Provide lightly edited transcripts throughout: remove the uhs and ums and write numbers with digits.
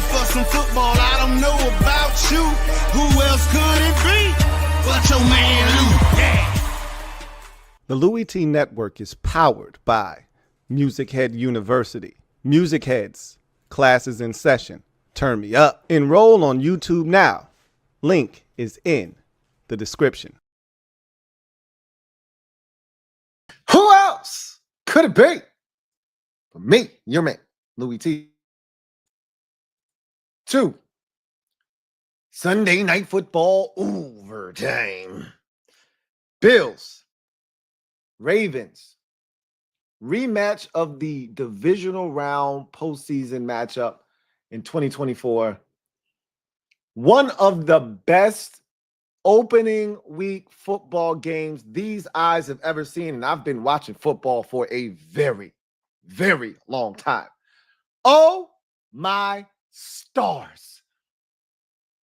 ready for some football. I don't know about you. Who else could it be but your man Lou? Yeah. The LouieTeeNetwork is powered by MusicHead University. MusicHeads, classes in session. Turn me up. Enroll on YouTube now. Link is in the description. Who else could it be but me, your man, Louie T? 2. Sunday Night Football overtime. Bills, Ravens, rematch of the divisional round postseason matchup in 2024. One of the best opening week football games these eyes have ever seen, and I've been watching football for a very, very long time. Oh my stars.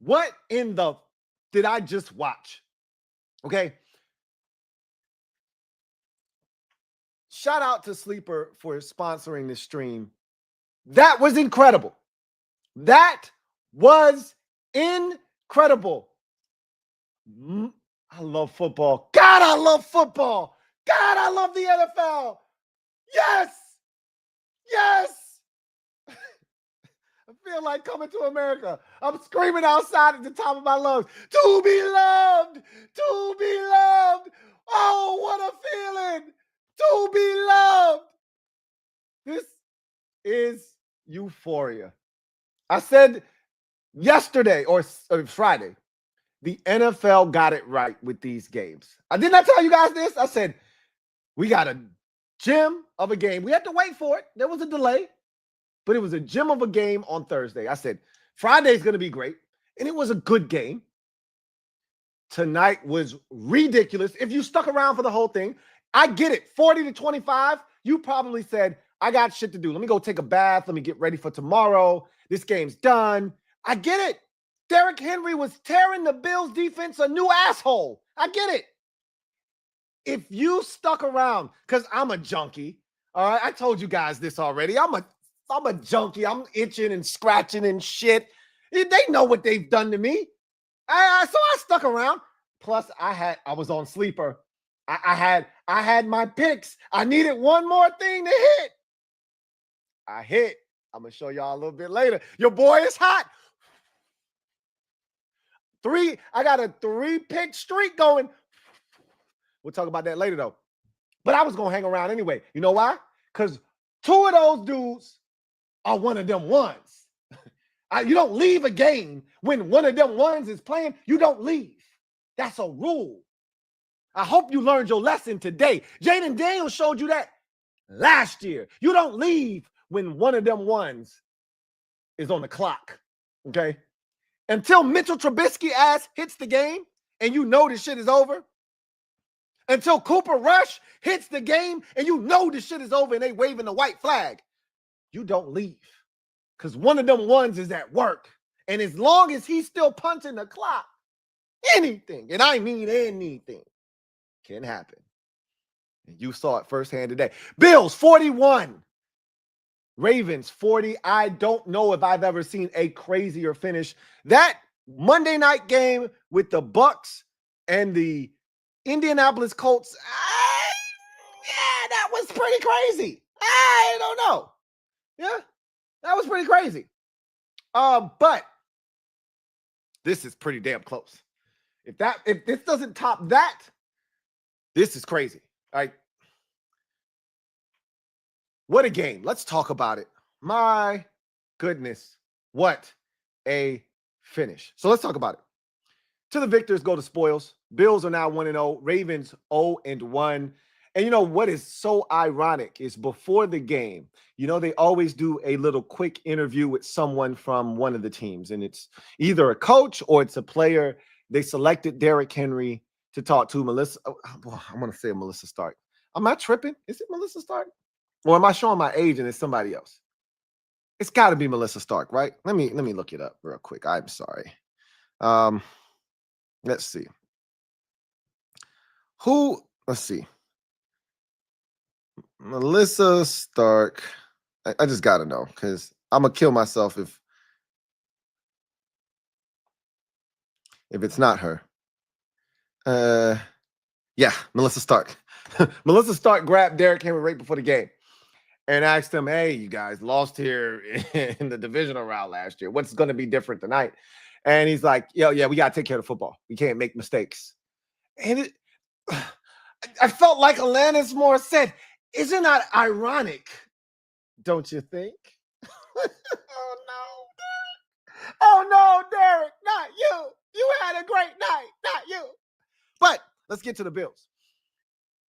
What in the did I just watch? Okay. Shout out to Sleeper for sponsoring this stream. That was incredible. That was incredible. I love football. God, I love football. God, I love the NFL. Yes. Yes. I feel like coming to America. I'm screaming outside at the top of my lungs. To be loved. To be loved. Oh, what a feeling. To be loved. This is euphoria. I said yesterday or Friday, the NFL got it right with these games. I did not tell you guys this. I said, we got a gem of a game. We had to wait for it. There was a delay, but it was a gem of a game on Thursday. I said, Friday's going to be great. And it was a good game. Tonight was ridiculous. If you stuck around for the whole thing, I get it. 40-25. You probably said, I got shit to do. Let me go take a bath. Let me get ready for tomorrow. This game's done. I get it. Derrick Henry was tearing the Bills defense a new asshole. I get it. If you stuck around, because I'm a junkie, all right? I told you guys this already. I'm a junkie. I'm itching and scratching and shit. They know what they've done to me. So I stuck around. Plus, I was on Sleeper. I had my picks. I needed one more thing to hit. I hit. I'm going to show y'all a little bit later. Your boy is hot. I got a 3-pick streak going. We'll talk about that later, though. But I was going to hang around anyway. You know why? Because 2 of those dudes are one of them ones. You don't leave a game when one of them ones is playing. You don't leave. That's a rule. I hope you learned your lesson today. Jaden Daniels showed you that last year. You don't leave when one of them ones is on the clock, okay? Until Mitchell Trubisky ass hits the game and you know this shit is over. Until Cooper Rush hits the game and you know this shit is over and they waving the white flag. You don't leave because one of them ones is at work. And as long as he's still punching the clock, anything, and I mean anything, can happen. And you saw it firsthand today. Bills 41. Ravens 40. I don't know if I've ever seen a crazier finish. That Monday night game with the Bucks and the Indianapolis Colts, yeah, that was pretty crazy. I don't know. Yeah, that was pretty crazy. But this is pretty damn close. If this doesn't top that, this is crazy. All right. What a game. Let's talk about it. My goodness. What a finish. So let's talk about it. To the victors go the spoils. Bills are now 1-0. Ravens 0-1. And you know what is so ironic is before the game, you know, they always do a little quick interview with someone from one of the teams. And it's either a coach or it's a player. They selected Derrick Henry to talk to Melissa. I'm going to say Melissa Stark. Am I tripping? Is it Melissa Stark? Or am I showing my age and it's somebody else? It's got to be Melissa Stark, right? Let me look it up real quick. I'm sorry. Let's see. Let's see. Melissa Stark. I just got to know because I'm going to kill myself if if it's not her. Yeah, Melissa Stark. Melissa Stark grabbed Derrick Henry right before the game and asked him, hey, you guys lost here in the divisional round last year. What's going to be different tonight? And he's like, yo, yeah, we got to take care of the football. We can't make mistakes. And I felt like Alanis Moore said, isn't that ironic? Don't you think? Oh, no. Oh, no, Derrick, not you. You had a great night, not you. But let's get to the Bills.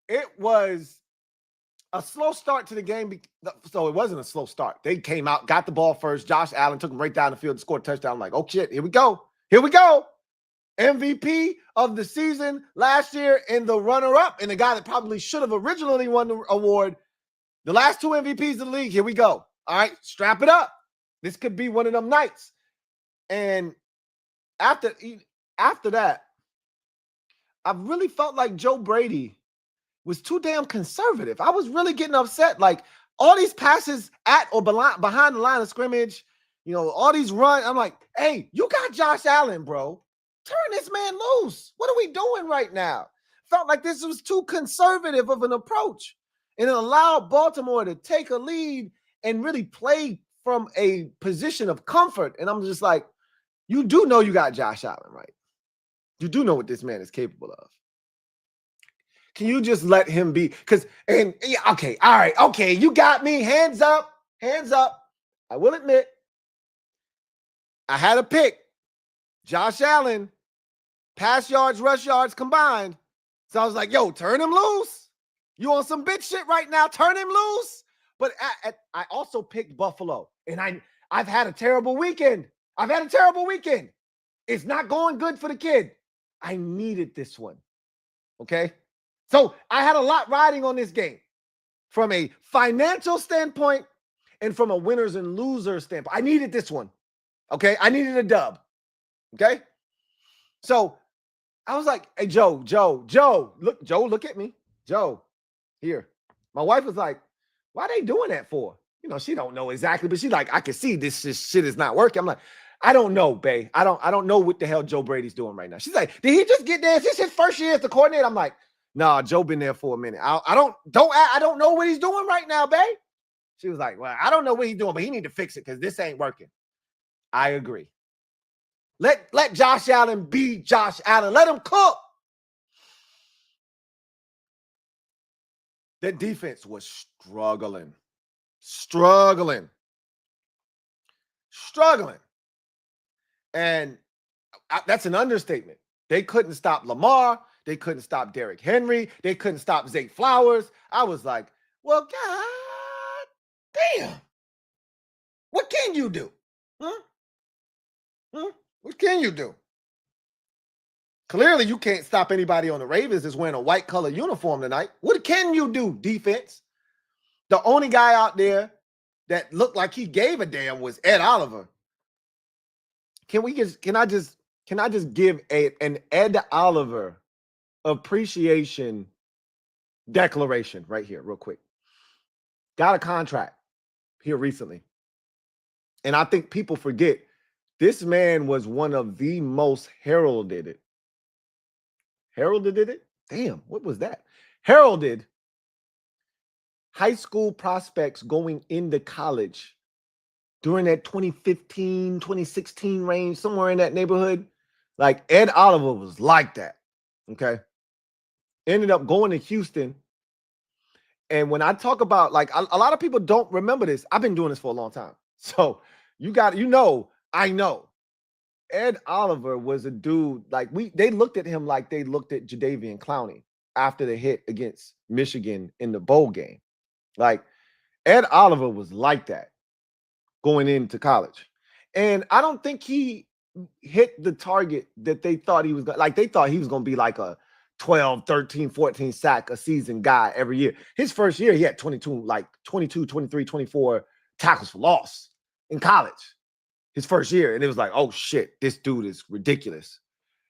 It was a slow start to the game. So it wasn't a slow start. They came out, got the ball first. Josh Allen took them right down the field, scored a touchdown. I'm like, oh, shit, here we go. Here we go. MVP of the season last year and the runner-up and the guy that probably should have originally won the award. The last two MVPs of the league. Here we go. All right, strap it up. This could be one of them nights. And after that, I really felt like Joe Brady was too damn conservative. I was really getting upset. Like all these passes at or behind the line of scrimmage, you know, all these runs. I'm like, hey, you got Josh Allen, bro. Turn this man loose. What are we doing right now? Felt like this was too conservative of an approach. And it allowed Baltimore to take a lead and really play from a position of comfort. And I'm just like, you do know you got Josh Allen, right? You do know what this man is capable of. Can you just let him be? Okay, all right, okay, you got me. Hands up, hands up. I will admit, I had a pick. Josh Allen, pass yards, rush yards combined. So I was like, yo, turn him loose. You on some bitch shit right now? Turn him loose. But I also picked Buffalo, and I've had a terrible weekend. It's not going good for the kid. I needed this one, okay? So I had a lot riding on this game from a financial standpoint and from a winners and losers standpoint. I needed this one, okay? I needed a dub, okay? So I was like, hey, Joe, look at me. Joe, here. My wife was like, why are they doing that for? You know, she don't know exactly, but she's like, I can see this shit is not working. I'm like, I don't know, babe. I don't know what the hell Joe Brady's doing right now. She's like, did he just get there? Is this his first year as the coordinator? I'm like, nah, Joe been there for a minute. I don't know what he's doing right now, babe. She was like, well, I don't know what he's doing, but he need to fix it because this ain't working. I agree. Let Josh Allen be Josh Allen. Let him cook. That defense was struggling. And that's an understatement. They couldn't stop Lamar. They couldn't stop Derrick Henry. They couldn't stop Zay Flowers. I was like, well, God damn. What can you do? What can you do? Clearly, you can't stop anybody on the Ravens that's wearing a white color uniform tonight. What can you do, defense? The only guy out there that looked like he gave a damn was Ed Oliver. Can I just give an Ed Oliver appreciation declaration right here, real quick? Got a contract here recently. And I think people forget this man was one of the most heralded. Heralded it? Damn, what was that? Heralded high school prospects going into college during that 2015, 2016 range, somewhere in that neighborhood. Like Ed Oliver was like that, okay? Ended up going to Houston. And when I talk about, like, a lot of people don't remember this. I've been doing this for a long time. So I know. Ed Oliver was a dude, like they looked at him like they looked at Jadeveon Clowney after the hit against Michigan in the bowl game. Like Ed Oliver was like that going into college. And I don't think he hit the target that they thought he was going to. Like they thought he was going to be like a 12, 13, 14 sack a season guy every year. His first year, he had 22, 23, 24 tackles for loss in college. His first year. And it was like, oh shit, this dude is ridiculous.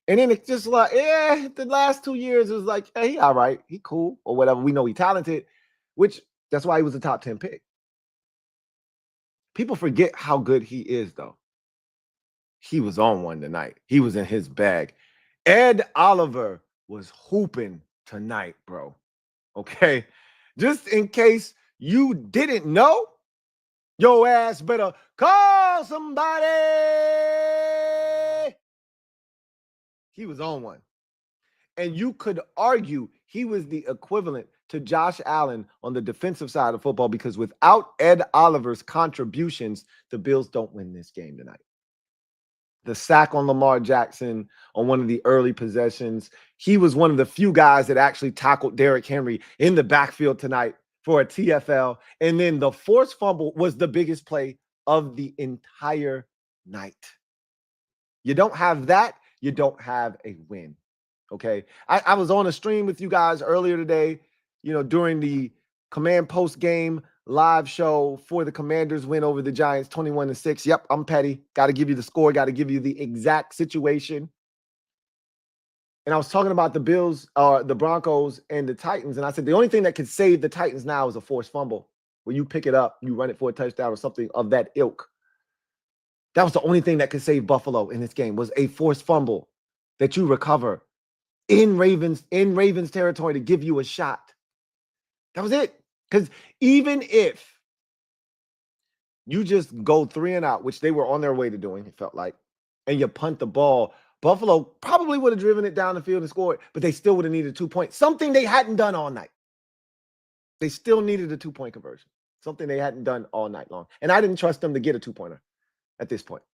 And then it's just like, the last 2 years it was like, hey, he all right, he cool, or whatever. We know he talented, which that's why he was a top 10 pick. People forget how good he is, though. he was on one tonight. He was in his bag. Ed Oliver was hooping tonight, bro. Okay? Just in case you didn't know, your ass better call somebody. He was on one. And you could argue he was the equivalent to Josh Allen on the defensive side of football, because without Ed Oliver's contributions, the Bills don't win this game tonight. The sack on Lamar Jackson on one of the early possessions, he was one of the few guys that actually tackled Derrick Henry in the backfield tonight for a TFL. And then the forced fumble was the biggest play of the entire night. You don't have that, you don't have a win. Okay. I was on a stream with you guys earlier today, during the Command Post Game live show for the Commanders win over the Giants 21-6. Yep, I'm petty. Got to give you the score, got to give you the exact situation. And I was talking about the Bills, the Broncos, and the Titans. And I said the only thing that could save the Titans now is a forced fumble, where you pick it up, you run it for a touchdown or something of that ilk. That was the only thing that could save Buffalo in this game, was a forced fumble that you recover in Ravens territory to give you a shot. That was it. Because even if you just go 3 and out, which they were on their way to doing, it felt like, and you punt the ball, Buffalo probably would have driven it down the field and scored, but they still would have needed 2 points. Something they hadn't done all night. They still needed a 2-point conversion. Something they hadn't done all night long. And I didn't trust them to get a 2-pointer at this point.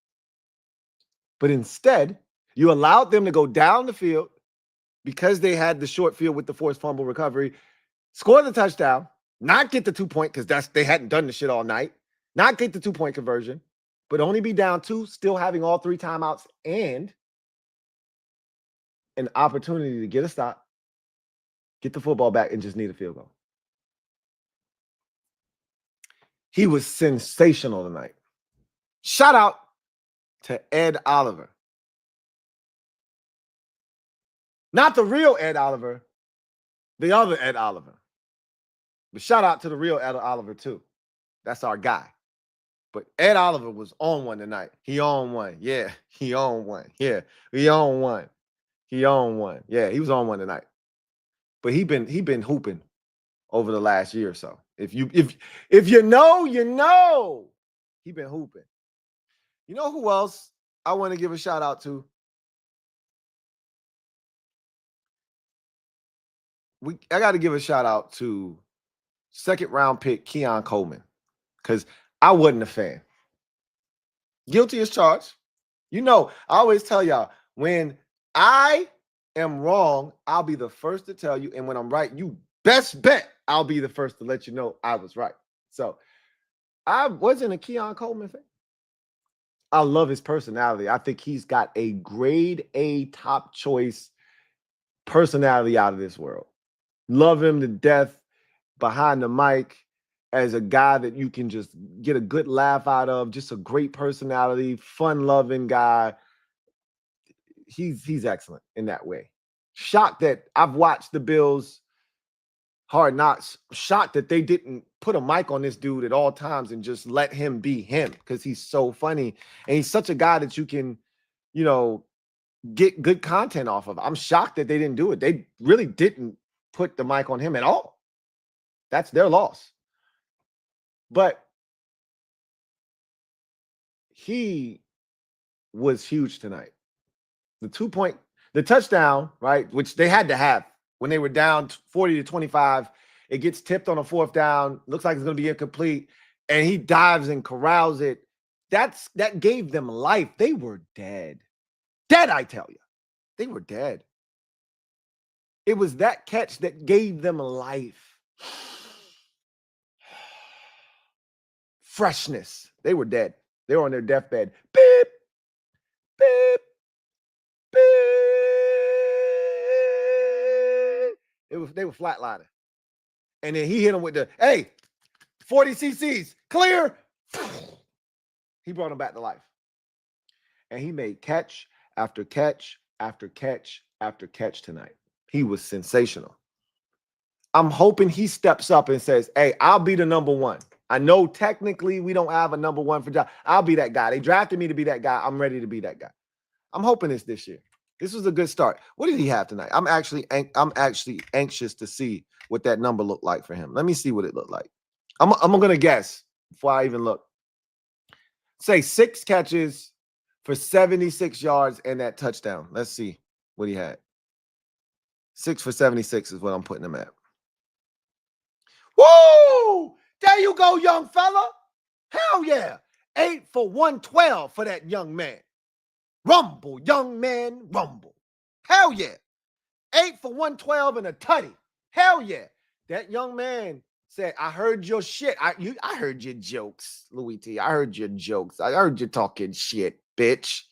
But instead, you allowed them to go down the field, because they had the short field with the forced fumble recovery, score the touchdown, not get the 2-point, because they hadn't done the shit all night, not get the 2-point conversion, but only be down 2, still having all 3 timeouts and an opportunity to get a stop, get the football back, and just need a field goal. He was sensational tonight. Shout out to Ed Oliver. Not the real Ed Oliver, the other Ed Oliver. But shout out to the real Ed Oliver, too. That's our guy. But Ed Oliver was on one tonight. He on one. Yeah, he on one. Yeah, he on one. He on one. Yeah, he was on one tonight. But he been hooping over the last year or so. If you know, you know. He been hooping. You know who else I want to give a shout out to? I got to give a shout out to 2nd round pick Keon Coleman, because I wasn't a fan. Guilty as charged. I always tell y'all, when I am wrong, I'll be the first to tell you. And when I'm right, you best bet I'll be the first to let you know I was right. So I wasn't a Keon Coleman fan. I love his personality. I think he's got a grade A top choice personality out of this world. Love him to death behind the mic, as a guy that you can just get a good laugh out of, just a great personality, fun-loving guy. He's excellent in that way. Shocked that I've watched the Bills Hard Knocks. Shocked that they didn't put a mic on this dude at all times and just let him be him, because he's so funny. And he's such a guy that you can, get good content off of. I'm shocked that they didn't do it. They really didn't put the mic on him at all. That's their loss. But he was huge tonight. The touchdown, right, which they had to have when they were down 40-25. It gets tipped on a 4th down. Looks like it's going to be incomplete. And he dives and corrals it. That gave them life. They were dead. Dead, I tell you. They were dead. It was that catch that gave them life. Freshness. They were dead. They were on their deathbed. Beep, beep, beep. They were flatlining. And then he hit him with the, hey, 40 cc's, clear. He brought him back to life. And he made catch after catch after catch after catch tonight. He was sensational. I'm hoping he steps up and says, hey, I'll be the number one. I know technically we don't have a number one for Josh. I'll be that guy. They drafted me to be that guy. I'm ready to be that guy. I'm hoping it's this year. This was a good start. What did he have tonight? I'm actually anxious to see what that number looked like for him. Let me see what it looked like. I'm gonna guess before I even look. Say 6 catches for 76 yards and that touchdown. Let's see what he had. 6 for 76 is what I'm putting him at. Woo! There you go, young fella. Hell yeah. 8 for 112 for that young man. Rumble, young man, rumble. Hell yeah. 8 for 112 and a tutty. Hell yeah. That young man said, I heard your shit. I heard your jokes, Louie T. I heard your jokes. I heard you talking shit, bitch.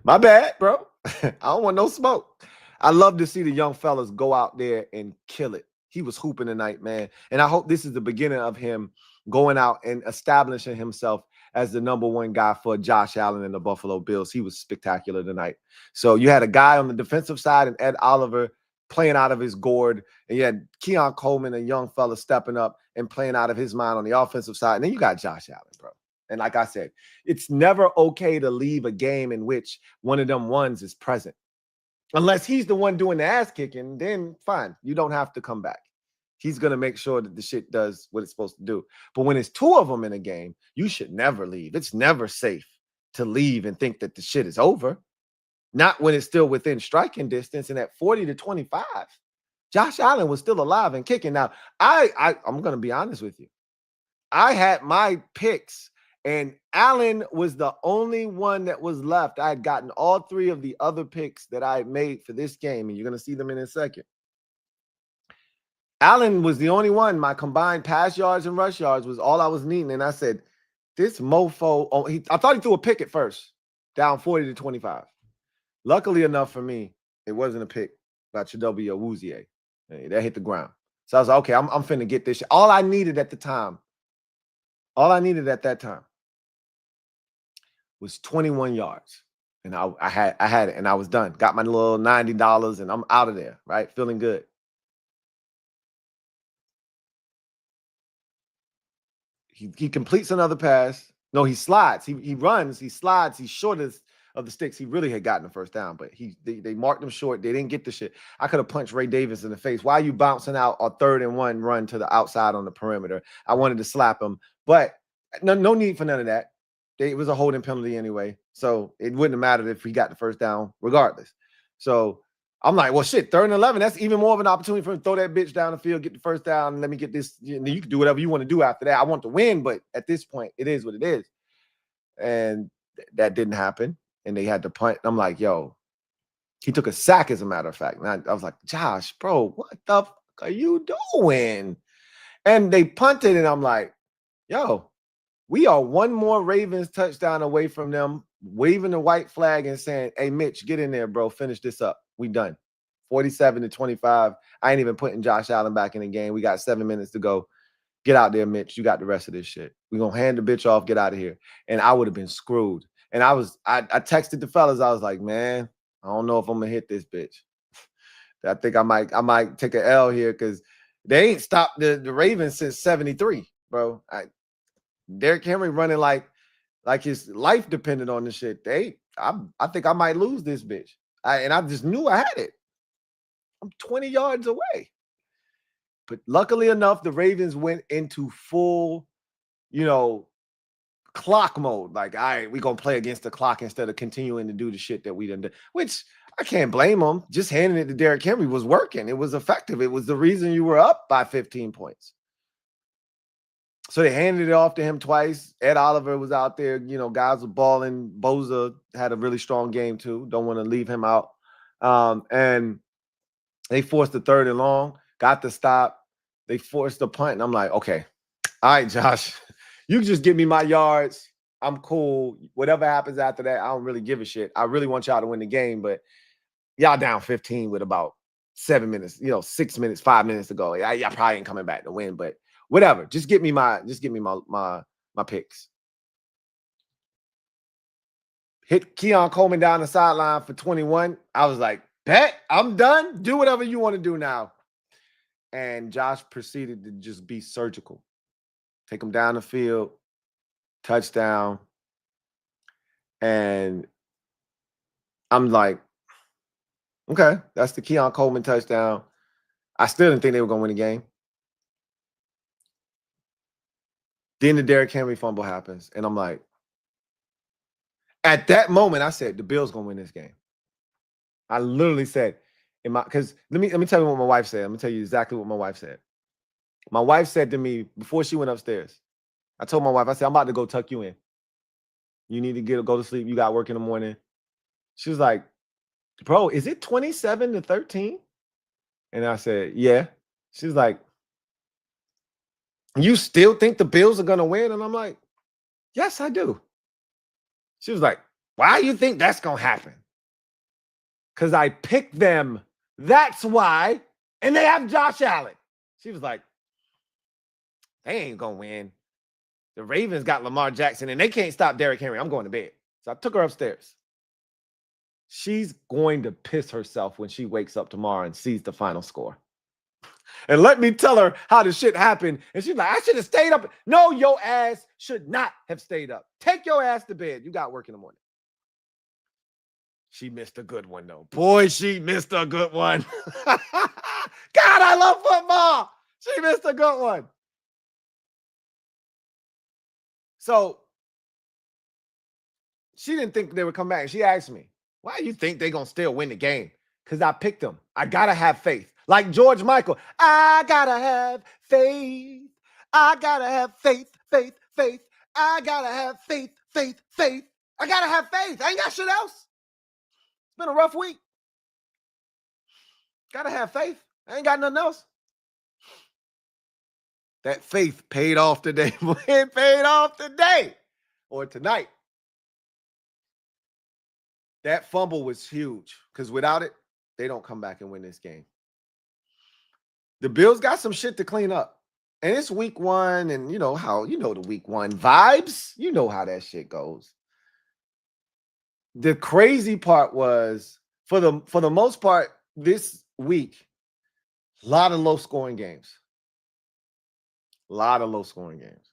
My bad, bro. I don't want no smoke. I love to see the young fellas go out there and kill it. He was hooping tonight, man. And I hope this is the beginning of him going out and establishing himself as the number one guy for Josh Allen and the Buffalo Bills. He was spectacular tonight. So you had a guy on the defensive side and Ed Oliver playing out of his gourd. And you had Keon Coleman, a young fella, stepping up and playing out of his mind on the offensive side. And then you got Josh Allen, bro. And like I said, it's never okay to leave a game in which one of them ones is present. Unless he's the one doing the ass kicking, then fine. You don't have to come back. He's going to make sure that the shit does what it's supposed to do. But when it's 2 of them in a game, you should never leave. It's never safe to leave and think that the shit is over. Not when it's still within striking distance and at 40-25. Josh Allen was still alive and kicking. Now, I'm going to be honest with you. I had my picks, and Allen was the only one that was left. I had gotten all 3 of the other picks that I had made for this game, and you're going to see them in a second. Allen was the only one. My combined pass yards and rush yards was all I was needing. And I said, this mofo, I thought he threw a pick at first, down 40-25. Luckily enough for me, it wasn't a pick by Chidobe Awuzie. That hit the ground. So I was like, okay, I'm finna get this shit. All I needed at that time was 21 yards. And I had it, and I was done. Got my little $90, and I'm out of there, right? Feeling good. He completes another pass. No, he slides. He runs. He slides. He's shortest of the sticks. He really had gotten the first down, but they marked him short. They didn't get the shit. I could have punched Ray Davis in the face. Why are you bouncing out a 3rd and 1 run to the outside on the perimeter? I wanted to slap him, but no need for none of that. It was a holding penalty anyway, so it wouldn't have mattered if he got the first down regardless. So I'm like, well, shit, 3rd and 11. That's even more of an opportunity for him to throw that bitch down the field, get the first down, and let me get this. You can do whatever you want to do after that. I want to win, but at this point, it is what it is. And that didn't happen, and they had to punt. I'm like, yo, he took a sack, as a matter of fact. And I was like, Josh, bro, what the fuck are you doing? And they punted, and I'm like, yo, we are one more Ravens touchdown away from them waving the white flag and saying, hey, Mitch, get in there, bro. Finish this up. We done. 47-25. I ain't even putting Josh Allen back in the game. We got 7 minutes to go. Get out there, Mitch. You got the rest of this shit. We're going to hand the bitch off, get out of here. And I would have been screwed. And I texted the fellas. I was like, man, I don't know if I'm going to hit this bitch. I think I might take an L here because they ain't stopped the Ravens since 73, bro. Derrick Henry running like his life depended on the shit. I think I might lose this bitch. And I just knew I had it. I'm 20 yards away. But luckily enough, the Ravens went into full, clock mode. Like, all right, we're going to play against the clock instead of continuing to do the shit that we done did, which I can't blame them. Just handing it to Derrick Henry was working. It was effective. It was the reason you were up by 15 points. So they handed it off to him twice. Ed Oliver was out there. Guys were balling. Boza had a really strong game too. Don't want to leave him out. And they forced the 3rd and long. Got the stop. They forced the punt. And I'm like, okay, all right, Josh, you just give me my yards. I'm cool. Whatever happens after that, I don't really give a shit. I really want y'all to win the game, but y'all down 15 with about 7 minutes, 6 minutes, 5 minutes to go. Y'all probably ain't coming back to win, but whatever. Just give me my picks. Hit Keon Coleman down the sideline for 21. I was like, bet, I'm done. Do whatever you want to do now. And Josh proceeded to just be surgical. Take him down the field, touchdown. And I'm like, okay, that's the Keon Coleman touchdown. I still didn't think they were going to win the game. Then the Derrick Henry fumble happens. And I'm like, at that moment, I said, the Bills going to win this game. I literally said, because let me tell you what my wife said. I'm going to tell you exactly what my wife said. My wife said to me before she went upstairs, I told my wife, I said, I'm about to go tuck you in. You need to go to sleep. You got work in the morning. She was like, bro, is it 27-13? And I said, yeah. She's like, you still think the Bills are going to win? And I'm like, yes, I do. She was like, why do you think that's going to happen? Because I picked them. That's why. And they have Josh Allen. She was like, they ain't going to win. The Ravens got Lamar Jackson, and they can't stop Derrick Henry. I'm going to bed. So I took her upstairs. She's going to piss herself when she wakes up tomorrow and sees the final score. And let me tell her how the shit happened. And she's like, I should have stayed up. No, your ass should not have stayed up. Take your ass to bed. You got work in the morning. She missed a good one, though. Boy, she missed a good one. God, I love football. She missed a good one. So she didn't think they would come back. She asked me, why do you think they're going to still win the game? Because I picked them. I got to have faith. Like George Michael, I got to have faith. I got to have faith, faith, faith. I got to have faith, faith, faith. I got to have faith. I ain't got shit else. It's been a rough week. Got to have faith. I ain't got nothing else. That faith paid off today. It paid off today or tonight. That fumble was huge because without it, they don't come back and win this game. The Bills got some shit to clean up. And it's week one, and you know the week one vibes. You know how that shit goes. The crazy part was, for the most part, this week, a lot of low-scoring games. A lot of low-scoring games.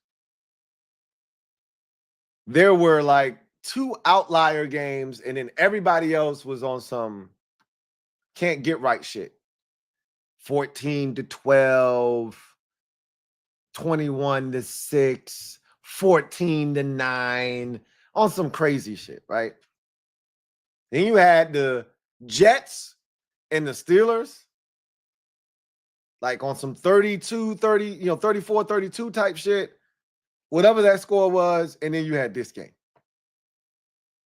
There were like 2 outlier games, and then everybody else was on some can't get right shit. 14-12, 21-6, 14-9, on some crazy shit, right? Then you had the Jets and the Steelers, like on some 32-30, 34-32 type shit, whatever that score was, and then you had this game.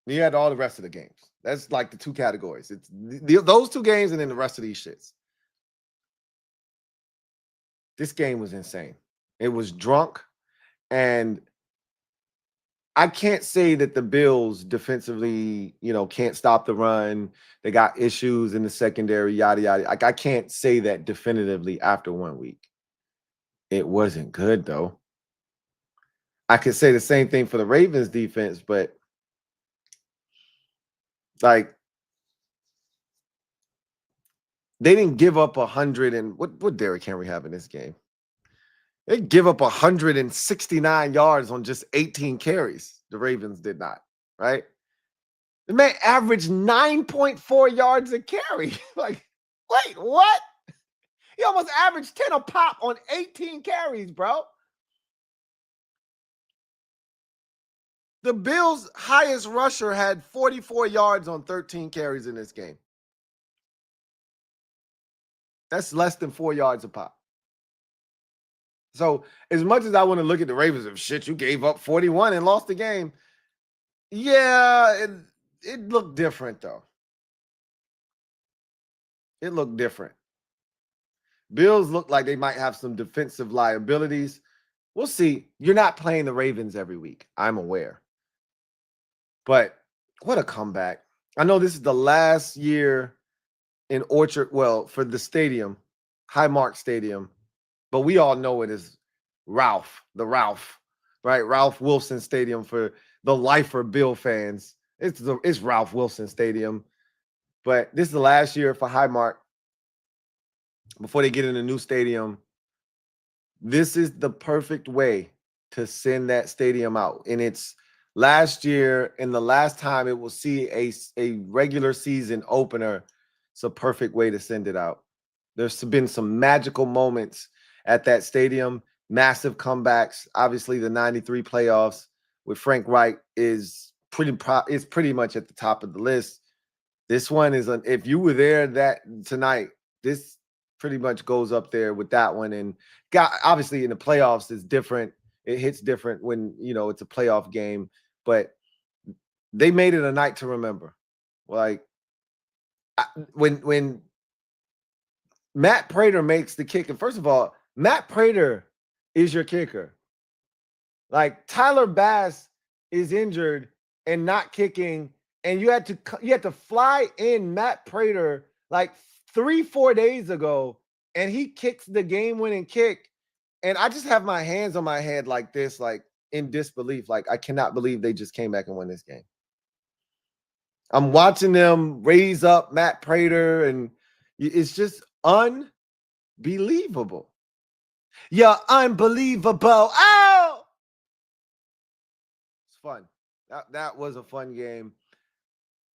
Then you had all the rest of the games. That's like the 2 categories. It's those 2 games and then the rest of these shits. This game was insane. It was drunk, and I can't say that the Bills defensively, can't stop the run. They got issues in the secondary, yada, yada. Like, I can't say that definitively after 1 week. It wasn't good, though. I could say the same thing for the Ravens defense, but like, they didn't give up 100 and what Derrick Henry have in this game? They give up 169 yards on just 18 carries. The Ravens did not, right? The man averaged 9.4 yards a carry. Like, wait, what? He almost averaged 10 a pop on 18 carries, bro. The Bills' highest rusher had 44 yards on 13 carries in this game. That's less than 4 yards a pop. So as much as I want to look at the Ravens of shit, you gave up 41 and lost the game. Yeah, it looked different, though. It looked different. Bills look like they might have some defensive liabilities. We'll see. You're not playing the Ravens every week. I'm aware. But what a comeback. I know this is the last year in Orchard, for the stadium, Highmark Stadium, but we all know it as Ralph, right? Ralph Wilson Stadium for the lifer Bill fans. It's Ralph Wilson Stadium, but this is the last year for Highmark. before they get in a new stadium. This is the perfect way to send that stadium out. And it's last year and the last time it will see a regular season opener. It's a perfect way to send it out. There's been some magical moments at that stadium, massive comebacks. Obviously, the 93 playoffs with Frank Wright is pretty much at the top of the list. This one is, if you were there tonight, this pretty much goes up there with that one. And obviously in the playoffs it's different. It hits different when, it's a playoff game, but they made it a night to remember. Like when Matt Prater makes the kick, and first of all, Matt Prater is your kicker. Like Tyler Bass is injured and not kicking, and you had to fly in Matt Prater like 3-4 days ago, and he kicks the game-winning kick. And I just have my hands on my head like this, like in disbelief. Like, I cannot believe they just came back and won this game. I'm watching them raise up Matt Prater, and it's just unbelievable. Yeah, unbelievable. Oh! It's fun. That was a fun game.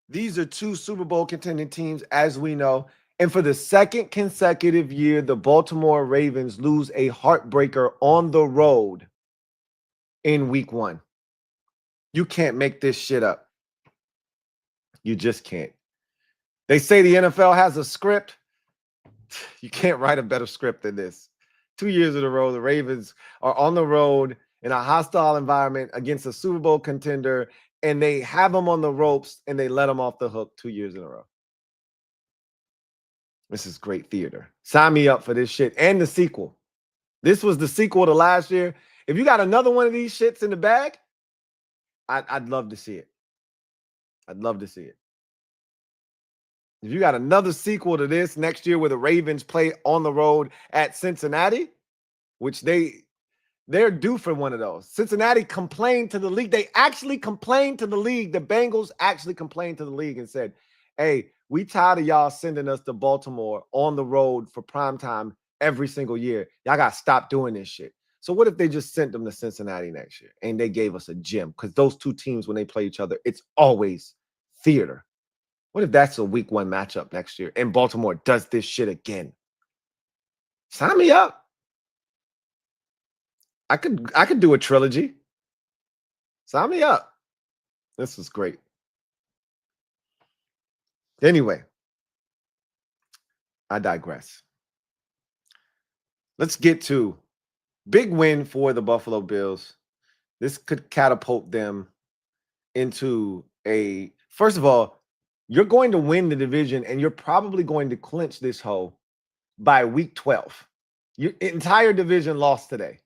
These are two Super Bowl contending teams, as we know. And for the second consecutive year, the Baltimore Ravens lose a heartbreaker on the road in week 1. You can't make this shit up. You just can't. They say the NFL has a script. You can't write a better script than this. 2 years in a row, the Ravens are on the road in a hostile environment against a Super Bowl contender, and they have them on the ropes, and they let them off the hook 2 years in a row. This is great theater. Sign me up for this shit and the sequel. This was the sequel to last year. If you got another one of these shits in the bag, I'd love to see it. I'd love to see it. If you got another sequel to this next year where the Ravens play on the road at Cincinnati, which they're due for one of those. Cincinnati complained to the league. They actually complained to the league. The Bengals actually complained to the league and said, hey, we tired of y'all sending us to Baltimore on the road for primetime every single year. Y'all got to stop doing this shit. So what if they just sent them to Cincinnati next year and they gave us a gym? Because those two teams, when they play each other, it's always theater. What if that's a week 1 matchup next year and Baltimore does this shit again? Sign me up. I could do a trilogy. Sign me up. This is great. Anyway, I digress. Let's get to big win for the Buffalo Bills. This could catapult them into first of all, you're going to win the division and you're probably going to clinch this hoe by week 12. Your entire division lost today.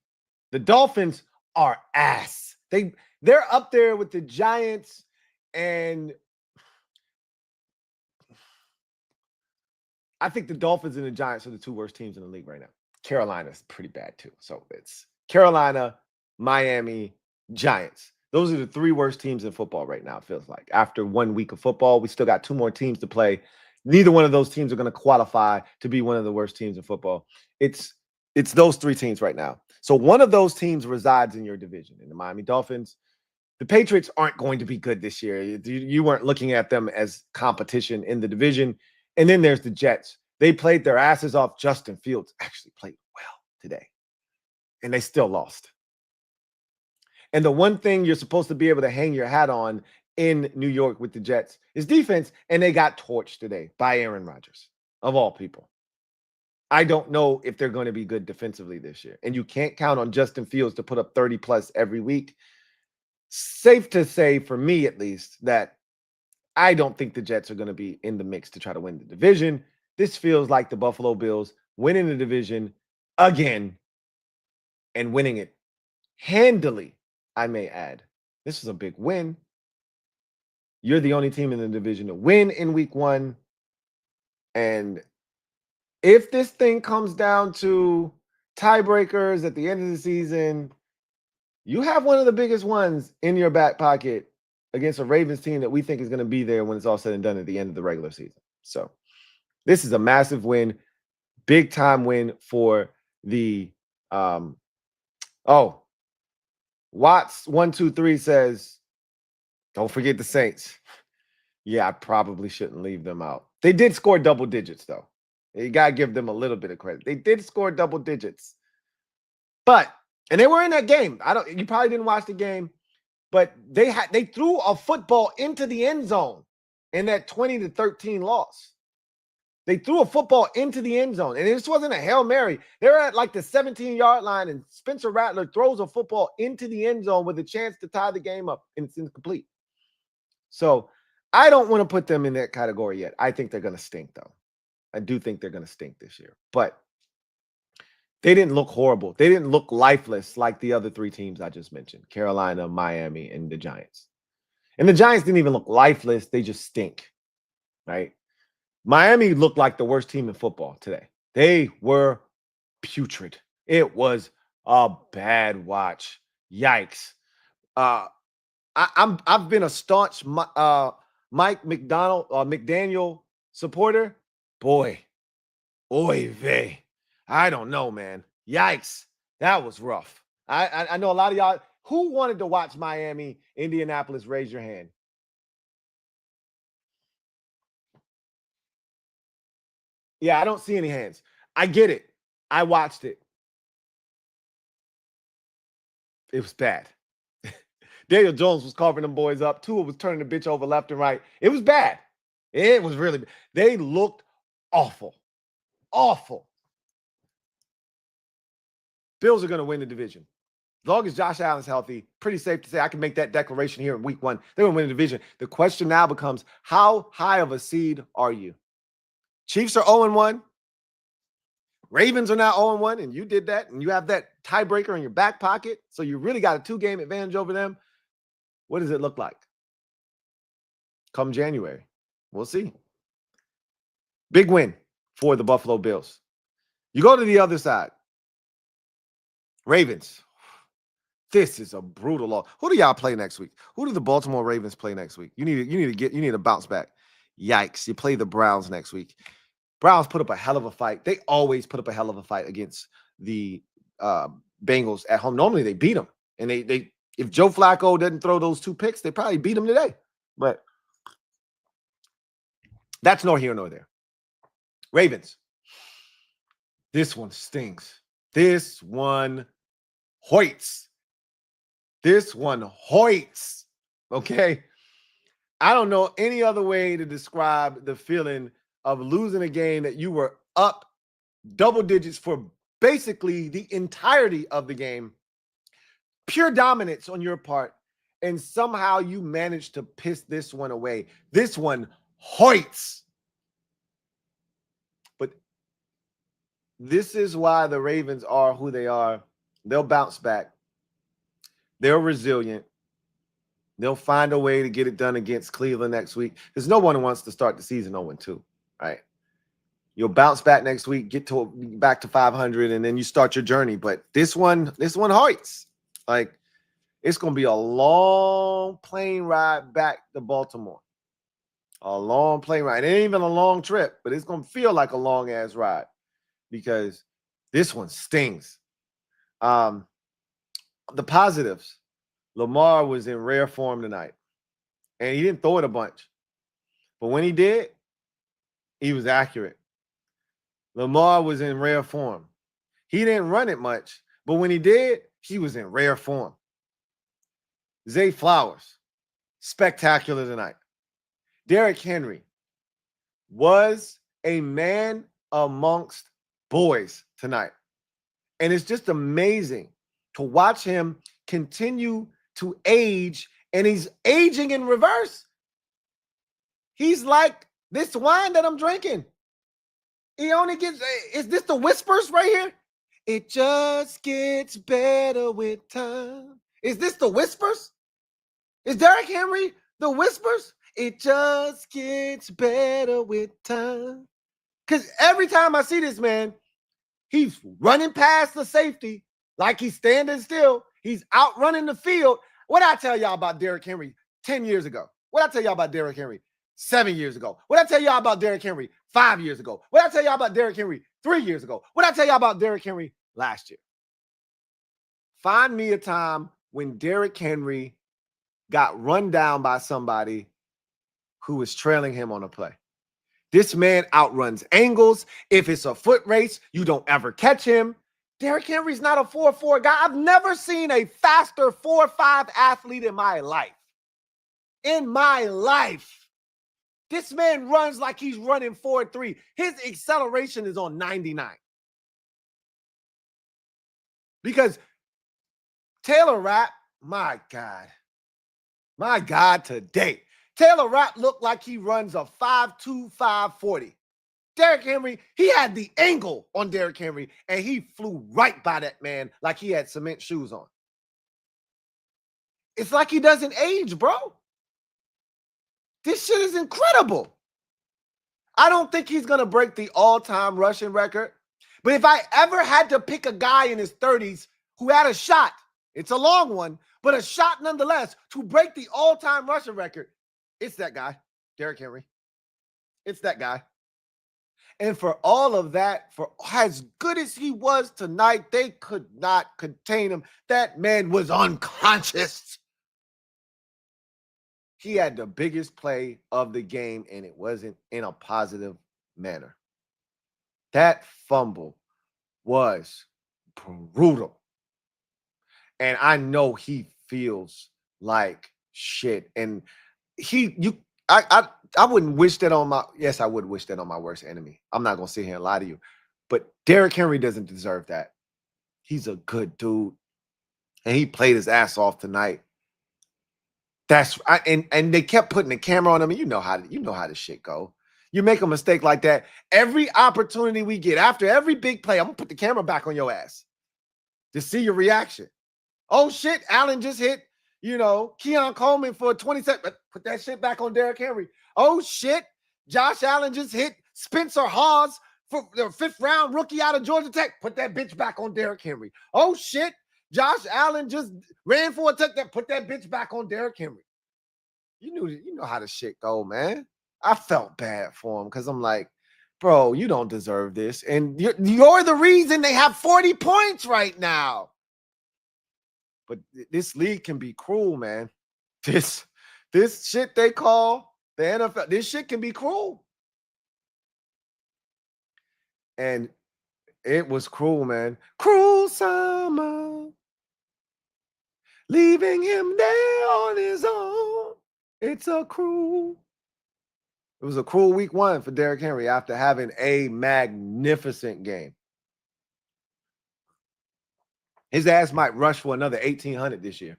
The Dolphins are ass. They're up there with the Giants, and I think the Dolphins and the Giants are the 2 worst teams in the league right now. Carolina's pretty bad too. So it's Carolina, Miami, Giants. Those are the 3 worst teams in football right now, it feels like. After 1 week of football, we still got 2 more teams to play. Neither one of those teams are going to qualify to be one of the worst teams in football. It's those 3 teams right now. So one of those teams resides in your division, in the Miami Dolphins. The Patriots aren't going to be good this year. You weren't looking at them as competition in the division. And then there's the Jets. They played their asses off. Justin Fields actually played well today, and they still lost. And the one thing you're supposed to be able to hang your hat on in New York with the Jets is defense, and they got torched today by Aaron Rodgers, of all people. I don't know if they're going to be good defensively this year, and you can't count on Justin Fields to put up 30+ every week. Safe to say, for me at least, that I don't think the Jets are going to be in the mix to try to win the division. This feels like the Buffalo Bills winning the division again and winning it handily, I may add. This is a big win. You're the only team in the division to win in week 1. And if this thing comes down to tiebreakers at the end of the season, you have one of the biggest ones in your back pocket against a Ravens team that we think is going to be there when it's all said and done at the end of the regular season. So this is a massive win. Big time win for the Watts123 says, don't forget the Saints. Yeah, I probably shouldn't leave them out. They did score double digits, though. You got to give them a little bit of credit. They did score double digits. And they were in that game. You probably didn't watch the game, but they threw a football into the end zone in that 20-13 loss. They threw a football into the end zone, and this wasn't a Hail Mary. They're at like the 17-yard line, and Spencer Rattler throws a football into the end zone with a chance to tie the game up, and it's incomplete. So I don't want to put them in that category yet. I think they're going to stink, though. I do think they're going to stink this year. But they didn't look horrible. They didn't look lifeless like the other three teams I just mentioned, Carolina, Miami, and the Giants. And the Giants didn't even look lifeless. They just stink, right? Miami looked like the worst team in football today. They were putrid. It was a bad watch. Yikes. I've been a staunch Mike McDaniel supporter. Boy, oy vey. I don't know, man. Yikes. That was rough. I know a lot of y'all who wanted to watch Miami, Indianapolis, raise your hand. Yeah, I don't see any hands. I get it. I watched it. It was bad. Daniel Jones was carving them boys up. Tua was turning the bitch over left and right. It was bad. It was really bad. They looked awful. Awful. Bills are going to win the division. As long as Josh Allen's healthy, pretty safe to say I can make that declaration here in week 1. They're going to win the division. The question now becomes, how high of a seed are you? Chiefs are 0-1. Ravens are now 0-1, and you did that, and you have that tiebreaker in your back pocket, so you really got a 2-game advantage over them. What does it look like come January? We'll see. Big win for the Buffalo Bills. You go to the other side. Ravens. This is a brutal loss. Who do y'all play next week? Who do the Baltimore Ravens play next week? You need to bounce back. Yikes. You play the Browns next week. Browns put up a hell of a fight. They always put up a hell of a fight against the Bengals at home. Normally they beat them. And they if Joe Flacco doesn't throw those 2 picks, they probably beat them today. But that's nor here nor there. Ravens. This one stings. This one hoits. This one hoits. Okay? I don't know any other way to describe the feeling of losing a game that you were up double digits for basically the entirety of the game. Pure dominance on your part, and somehow you managed to piss this one away. This one hoits. But this is why the Ravens are who they are. They'll bounce back. They're resilient. They'll find a way to get it done against Cleveland next week. There's no one who wants to start the season 0-2, right? You'll bounce back next week, back to 500, and then you start your journey. But this one hurts. Like, it's going to be a long plane ride back to Baltimore. A long plane ride. It ain't even a long trip, but it's going to feel like a long-ass ride because this one stings. The positives. Lamar was in rare form tonight, and he didn't throw it a bunch. But when he did, he was accurate. Lamar was in rare form. He didn't run it much, but when he did, he was in rare form. Zay Flowers, spectacular tonight. Derrick Henry was a man amongst boys tonight. And it's just amazing to watch him continue to age, and he's aging in reverse. He's like this wine that I'm drinking. He only gets, is this the whispers right here? It just gets better with time. Is this the whispers? Is Derrick Henry the whispers? It just gets better with time. Because every time I see this man, he's running past the safety like he's standing still. He's outrunning the field. What did I tell y'all about Derrick Henry 10 years ago? What did I tell y'all about Derrick Henry 7 years ago? What did I tell y'all about Derrick Henry 5 years ago? What did I tell y'all about Derrick Henry 3 years ago. What did I tell y'all about Derrick Henry last year? Find me a time when Derrick Henry got run down by somebody who was trailing him on a play. This man outruns angles. If it's a foot race, you don't ever catch him. Derrick Henry's not a 4.4 guy. I've never seen a faster 4.5 athlete in my life. In my life. This man runs like he's running 4.3. His acceleration is on 99. Because Taylor Rapp, my God, today. Taylor Rapp looked like he runs a 5.2, 5.40. Derrick Henry, he had the angle on Derrick Henry, and he flew right by that man like he had cement shoes on. It's like he doesn't age, bro. This shit is incredible. I don't think he's going to break the all-time rushing record. But if I ever had to pick a guy in his 30s who had a shot, it's a long one, but a shot nonetheless, to break the all-time rushing record, it's that guy, Derrick Henry. It's that guy. And for all of that, for as good as he was tonight, they could not contain him. That man was unconscious. He had the biggest play of the game, and it wasn't in a positive manner. That fumble was brutal. And I know he feels like shit. And I wouldn't wish that on my, yes, I would wish that on my worst enemy. I'm not going to sit here and lie to you. But Derrick Henry doesn't deserve that. He's a good dude. And he played his ass off tonight. And they kept putting the camera on him. And you know how this shit go. You make a mistake like that, every opportunity we get, after every big play, I'm going to put the camera back on your ass to see your reaction. Oh, shit, Allen just hit, Keon Coleman for 20 seconds. Put that shit back on Derrick Henry. Oh, shit, Josh Allen just hit Spencer Hawes for the 5th-round rookie out of Georgia Tech. Put that bitch back on Derrick Henry. Oh, shit, Josh Allen just ran for a touchdown. Put that bitch back on Derrick Henry. You know how the shit go, man. I felt bad for him because I'm like, bro, you don't deserve this. And you're the reason they have 40 points right now. But this league can be cruel, man. This shit they call the NFL, this shit can be cruel. And it was cruel, man. Cruel summer. Leaving him there on his own. It was a cruel week 1 for Derrick Henry after having a magnificent game. His ass might rush for another 1,800 this year.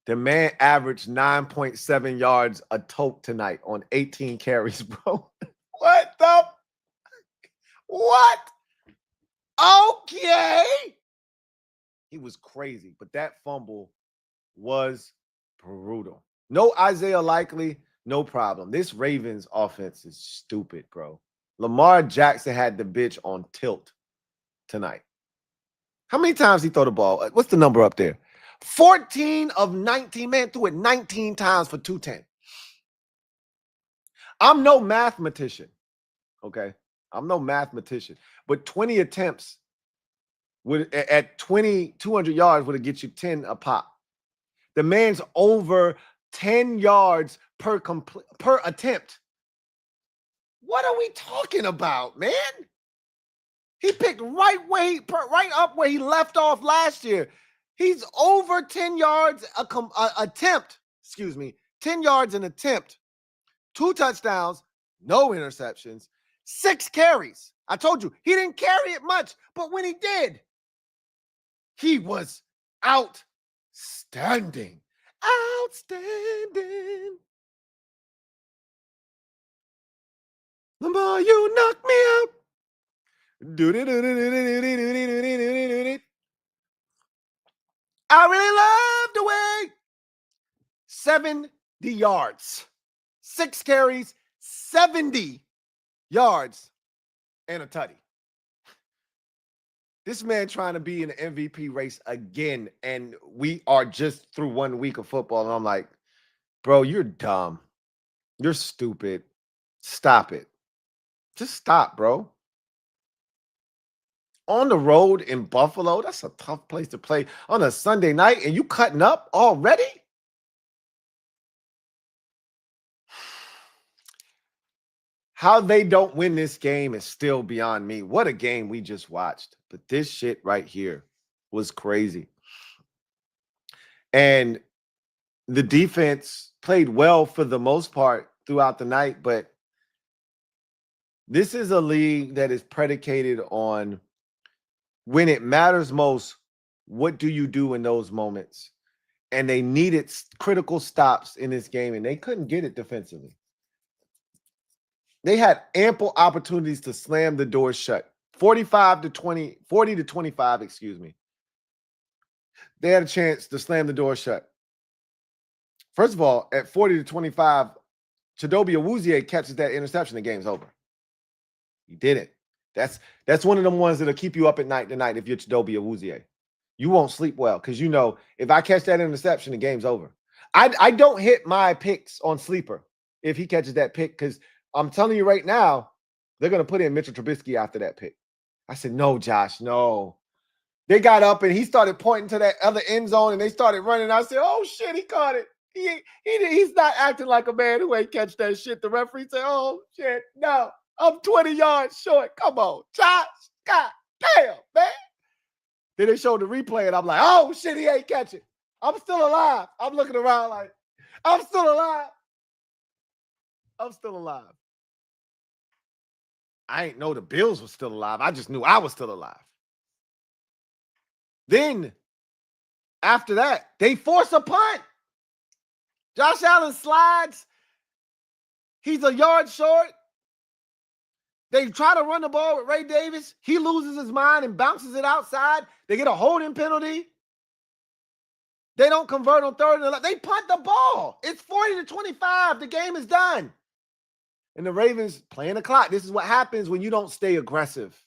The man averaged 9.7 yards a tote tonight on 18 carries, bro. What? Okay. He was crazy, but that fumble was brutal. No Isaiah Likely, no problem. This Ravens offense is stupid, bro. Lamar Jackson had the bitch on tilt tonight. How many times he throw the ball? What's the number up there? 14 of 19. Man threw it 19 times for 210. I'm no mathematician, okay? I'm no mathematician. But 20 attempts at 200 yards would get you 10 a pop. The man's over 10 yards per attempt. What are we talking about, man? He picked right up where he left off last year. He's over 10 yards attempt. 10 yards an attempt. 2 touchdowns, no interceptions, 6 carries. I told you, he didn't carry it much, but when he did, he was outstanding. Outstanding. Lamar, you knocked me out. I really love the way. 70 yards, 6 carries, 70 yards, and a tutty. This man trying to be in the MVP race again, and we are just through 1 week of football, and I'm like, bro, you're dumb. You're stupid. Stop it. Just stop, bro. on the road in Buffalo. That's a tough place to play on a Sunday night, and you cutting up already? How they don't win this game is still beyond me. What a game we just watched. But this shit right here was crazy. And the defense played well for the most part throughout the night, but this is a league that is predicated on when it matters most, what do you do in those moments? And they needed critical stops in this game, and they couldn't get it defensively. They had ample opportunities to slam the door shut. 40 to 25, excuse me. They had a chance to slam the door shut. First of all, at 40 to 25, Chidobe Awuzie catches that interception, the game's over. He didn't. That's one of them ones that'll keep you up at night tonight if you're Chidobe Awuzie. You won't sleep well because you know if I catch that interception, the game's over. I don't hit my picks on sleeper if he catches that pick because I'm telling you right now, they're going to put in Mitchell Trubisky after that pick. I said, no, Josh, no. They got up and he started pointing to that other end zone and they started running. I said, oh, shit, he caught it. He's not acting like a man who ain't catch that shit. The referee said, oh, shit, no. I'm 20 yards short. Come on, Josh. God damn, man. Then they showed the replay and I'm like, oh, shit, he ain't catching. I'm still alive. I'm looking around like, I'm still alive. I'm still alive. I ain't know the Bills were still alive. I just knew I was still alive. Then, after that, they force a punt. Josh Allen slides. He's a yard short. They try to run the ball with Ray Davis. He loses his mind and bounces it outside. They get a holding penalty. They don't convert on 3rd and 11. They punt the ball. It's 40 to 25. The game is done. And the Ravens playing the clock. This is what happens when you don't stay aggressive.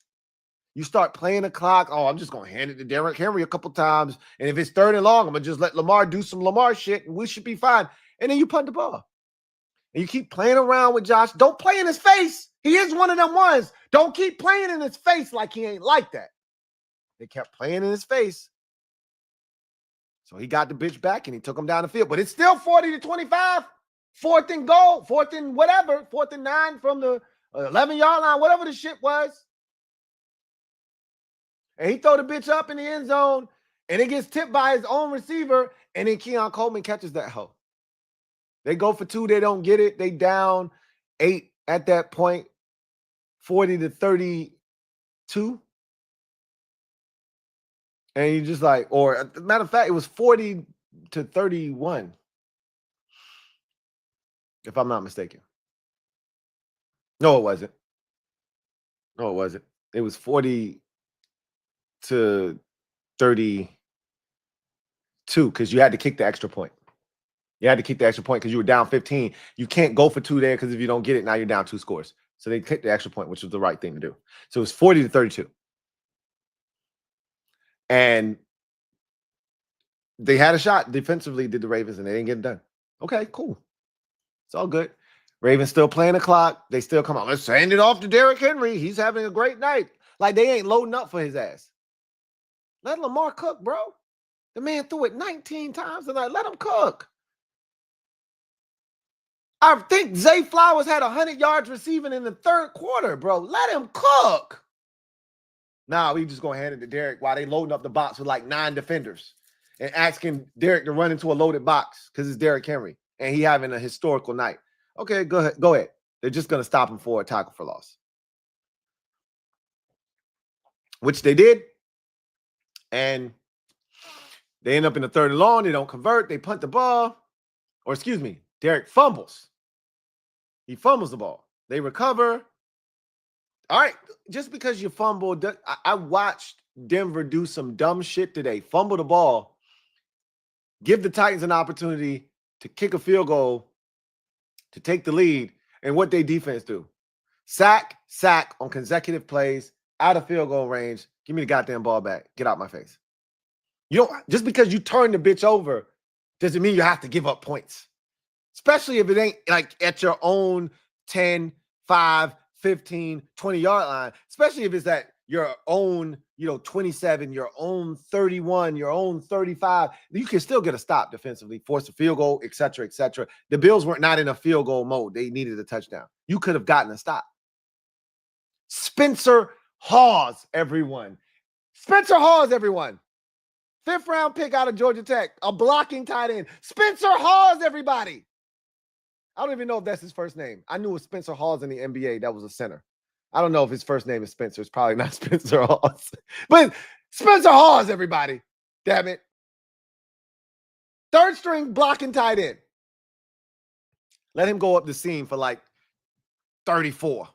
You start playing the clock. Oh, I'm just going to hand it to Derrick Henry a couple times. And if it's 3rd and long, I'm going to just let Lamar do some Lamar shit and we should be fine. And then you punt the ball. And you keep playing around with Josh. Don't play in his face. He is one of them ones. Don't keep playing in his face like he ain't like that. They kept playing in his face. So he got the bitch back and he took him down the field. But it's still 40 to 25. 4th and goal. 4th and whatever. 4th and 9 from the 11-yard line. Whatever the shit was. And he throw the bitch up in the end zone. And it gets tipped by his own receiver. And then Keon Coleman catches that hoe. They go for 2. They don't get it. They down 8 at that point. 40 to 32. And you just like, or matter of fact, it was 40 to 31. If I'm not mistaken. No, it wasn't. No, it wasn't. It was 40 to 32 because you had to kick the extra point. You had to kick the extra point because you were down 15. You can't go for 2 there because if you don't get it, now you're down 2 scores. So they kicked the extra point, which was the right thing to do. So it was 40 to 32. And they had a shot defensively, did the Ravens, and they didn't get it done. Okay, cool. It's all good. Ravens still playing the clock. They still come out. Let's hand it off to Derrick Henry. He's having a great night. Like they ain't loading up for his ass. Let Lamar cook, bro. The man threw it 19 times tonight. Let him cook. I think Zay Flowers had 100 yards receiving in the 3rd quarter, bro. Let him cook. Nah, we just going to hand it to Derrick while they loading up the box with like 9 defenders and asking Derrick to run into a loaded box because it's Derrick Henry and he having a historical night. Okay, go ahead. Go ahead. They're just going to stop him for a tackle for loss, which they did. And they end up in the 3rd and long. They don't convert. They punt the ball. Or excuse me, Derrick fumbles. He fumbles the ball. They recover. All right, just because you fumbled, I watched Denver do some dumb shit today. Fumble the ball. Give the Titans an opportunity to kick a field goal to take the lead. And what they defense do? Sack on consecutive plays, out of field goal range. Give me the goddamn ball back. Get out my face. You don't, just because you turn the bitch over doesn't mean you have to give up points. Especially if it ain't like at your own 10, 5, 15, 20-yard line. Especially if it's that your own, 27, your own 31, your own 35, you can still get a stop defensively, force a field goal, et cetera, et cetera. The Bills were not in a field goal mode. They needed a touchdown. You could have gotten a stop. Spencer Hawes, everyone. Spencer Hawes, everyone. 5th round pick out of Georgia Tech, a blocking tight end. Spencer Hawes, everybody. I don't even know if that's his first name. I knew it was Spencer Hawes in the NBA. That was a center. I don't know if his first name is Spencer. It's probably not Spencer Hawes. But Spencer Hawes, everybody. Damn it. 3rd string blocking tight end. Let him go up the seam for like 34.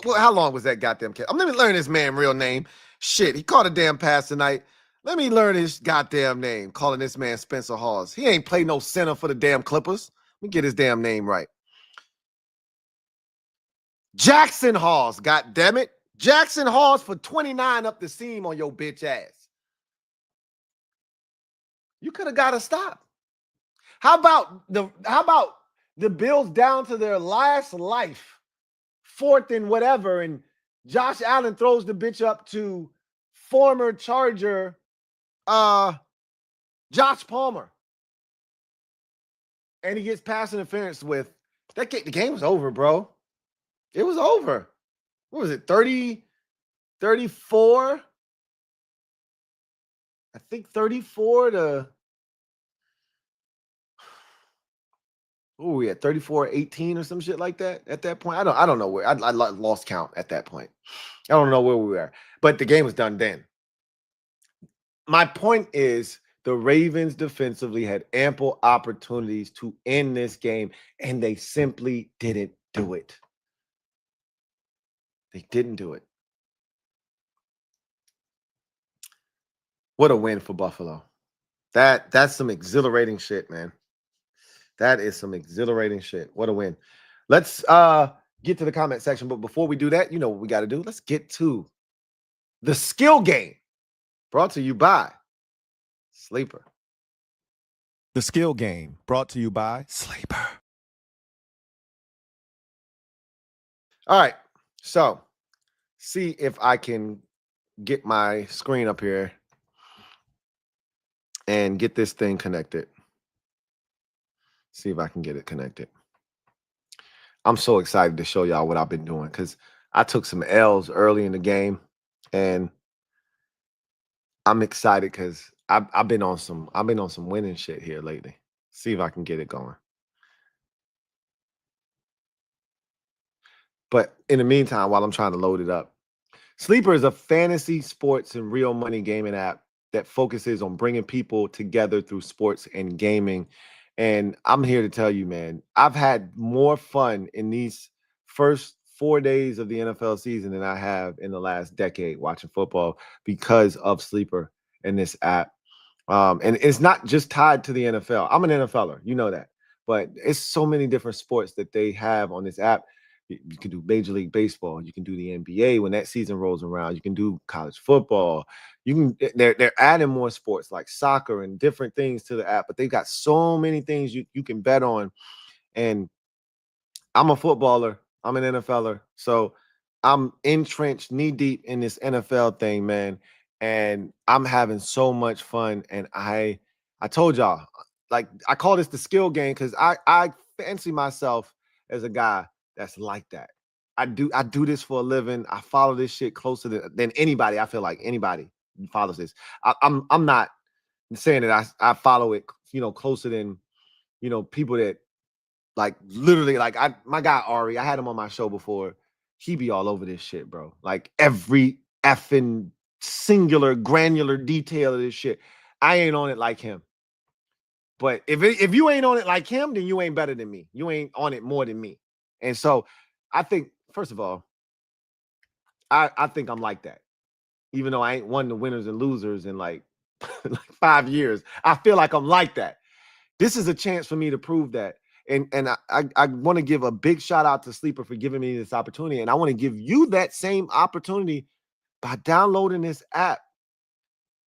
Well, how long was that goddamn catch? Let me learn this man real name. Shit, he caught a damn pass tonight. Let me learn his goddamn name, calling this man Spencer Hawes. He ain't played no center for the damn Clippers. Let me get his damn name right. Jackson Hawes, goddammit. Jackson Hawes for 29 up the seam on your bitch ass. You could have got a stop. How about the Bills down to their last life, 4th and whatever, and Josh Allen throws the bitch up to former Charger Josh Palmer. And he gets pass interference with that. The game was over, bro. It was over. What was it? 30, 34? I think 34 to who were we at? 34-18 or some shit like that at that point. I don't know where. I lost count at that point. I don't know where we were. But the game was done then. My point is the Ravens defensively had ample opportunities to end this game, and they simply didn't do it. They didn't do it. What a win for Buffalo. That's some exhilarating shit, man. That is some exhilarating shit. What a win. Let's get to the comment section. But before we do that, you know what we got to do. Let's get to the skill game brought to you by Sleeper. The skill game brought to you by Sleeper. All right. So see if I can get my screen up here and get this thing connected. See if I can get it connected. I'm so excited to show y'all what I've been doing because I took some L's early in the game, and I'm excited because I've been on some winning shit here lately. See if I can get it going. But in the meantime, while I'm trying to load it up, Sleeper is a fantasy sports and real money gaming app that focuses on bringing people together through sports and gaming. And I'm here to tell you, man, I've had more fun in these first 4 days of the NFL season than I have in the last decade watching football because of Sleeper and this app. And it's not just tied to the NFL. I'm an NFLer, you know that. But it's so many different sports that they have on this app. You can do Major League Baseball. You can do the NBA when that season rolls around. You can do college football. They're adding more sports like soccer and different things to the app, but they've got so many things you can bet on. And I'm a footballer. I'm an NFLer. So I'm entrenched knee deep in this NFL thing, man. And I'm having so much fun. And I told y'all, like, I call this the skill game because I fancy myself as a guy that's like that. I do this for a living. I follow this shit closer than anybody. I feel like anybody follows this. I'm not saying that I follow it, closer than, people that like literally like my guy Ari, I had him on my show before. He be all over this shit, bro. Like every effing singular granular detail of this shit. I ain't on it like him. But if you ain't on it like him, then you ain't better than me. You ain't on it more than me. And so I think, first of all, I think I'm like that. Even though I ain't won the winners and losers in like 5 years, I feel like I'm like that. This is a chance for me to prove that. And I want to give a big shout out to Sleeper for giving me this opportunity. And I want to give you that same opportunity by downloading this app.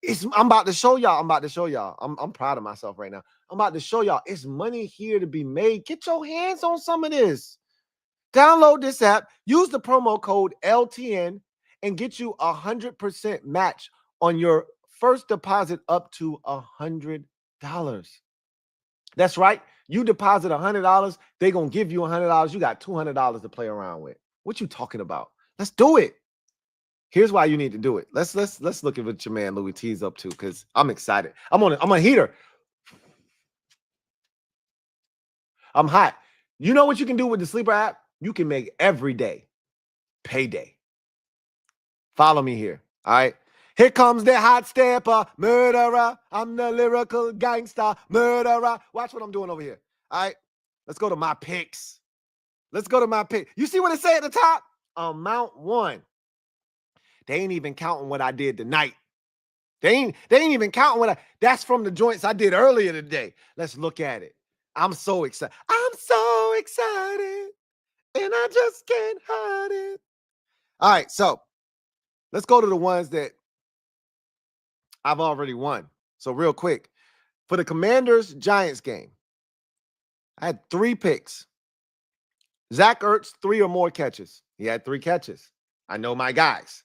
I'm about to show y'all. I'm proud of myself right now. I'm about to show y'all it's money here to be made. Get your hands on some of this. Download this app. Use the promo code LTN and get you 100% match on your first deposit up to $100. That's right. You deposit $100, they're going to give you $100. You got $200 to play around with. What you talking about? Let's do it. Here's why you need to do it. Let's look at what your man Louie T's up to, because I'm excited. I'm on a heater. I'm hot. You know what you can do with the Sleeper app? You can make every day payday. Follow me here. All right. Here comes the hot stepper, murderer. I'm the lyrical gangster, murderer. Watch what I'm doing over here. All right. Let's go to my picks. Let's go to my pick. You see what it say at the top? Amount 1. They ain't even counting what I did tonight. They ain't even counting that's from the joints I did earlier today. Let's look at it. I'm so excited. I'm so excited. And I just can't hide it. All right, so let's go to the ones that I've already won. So real quick, for the Commanders-Giants game, I had 3 picks. Zach Ertz, 3 or more catches. He had 3 catches. I know my guys.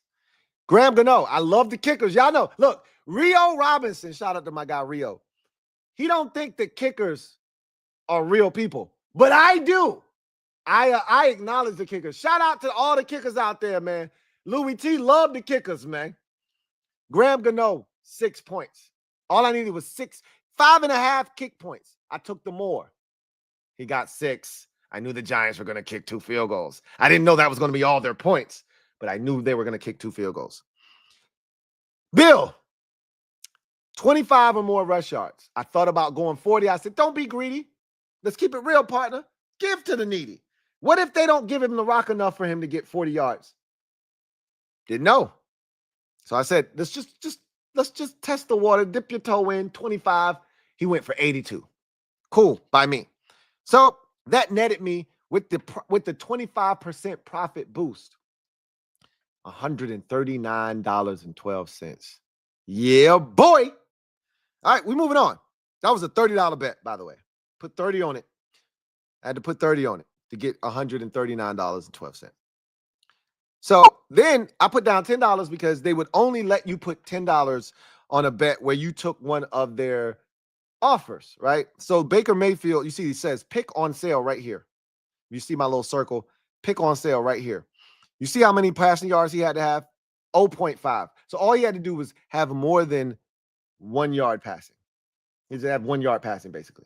Graham Gano, I love the kickers. Y'all know. Look, Rio Robinson, shout out to my guy Rio. He don't think the kickers are real people, but I do. I acknowledge the kickers. Shout out to all the kickers out there, man. Louie T love the kickers, man. Graham Gano, 6 points. All I needed was 5.5 kick points. I took the more. He got 6. I knew the Giants were going to kick 2 field goals. I didn't know that was going to be all their points, but I knew they were going to kick 2 field goals. Bill, 25 or more rush yards. I thought about going 40. I said, don't be greedy. Let's keep it real, partner. Give to the needy. What if they don't give him the rock enough for him to get 40 yards? Didn't know. So I said, let's just test the water, dip your toe in, 25. He went for 82. Cool, by me. So that netted me with the 25% profit boost, $139.12. Yeah, boy. All right, we're moving on. That was a $30 bet, by the way. Put 30 on it. I had to put 30 on it to get $139.12. So then I put down $10 because they would only let you put $10 on a bet where you took one of their offers, right? So Baker Mayfield, you see, he says pick on sale right here. You see my little circle, pick on sale right here. You see how many passing yards he had to have? 0.5. So all he had to do was have more than 1 yard passing. He just have 1 yard passing, basically.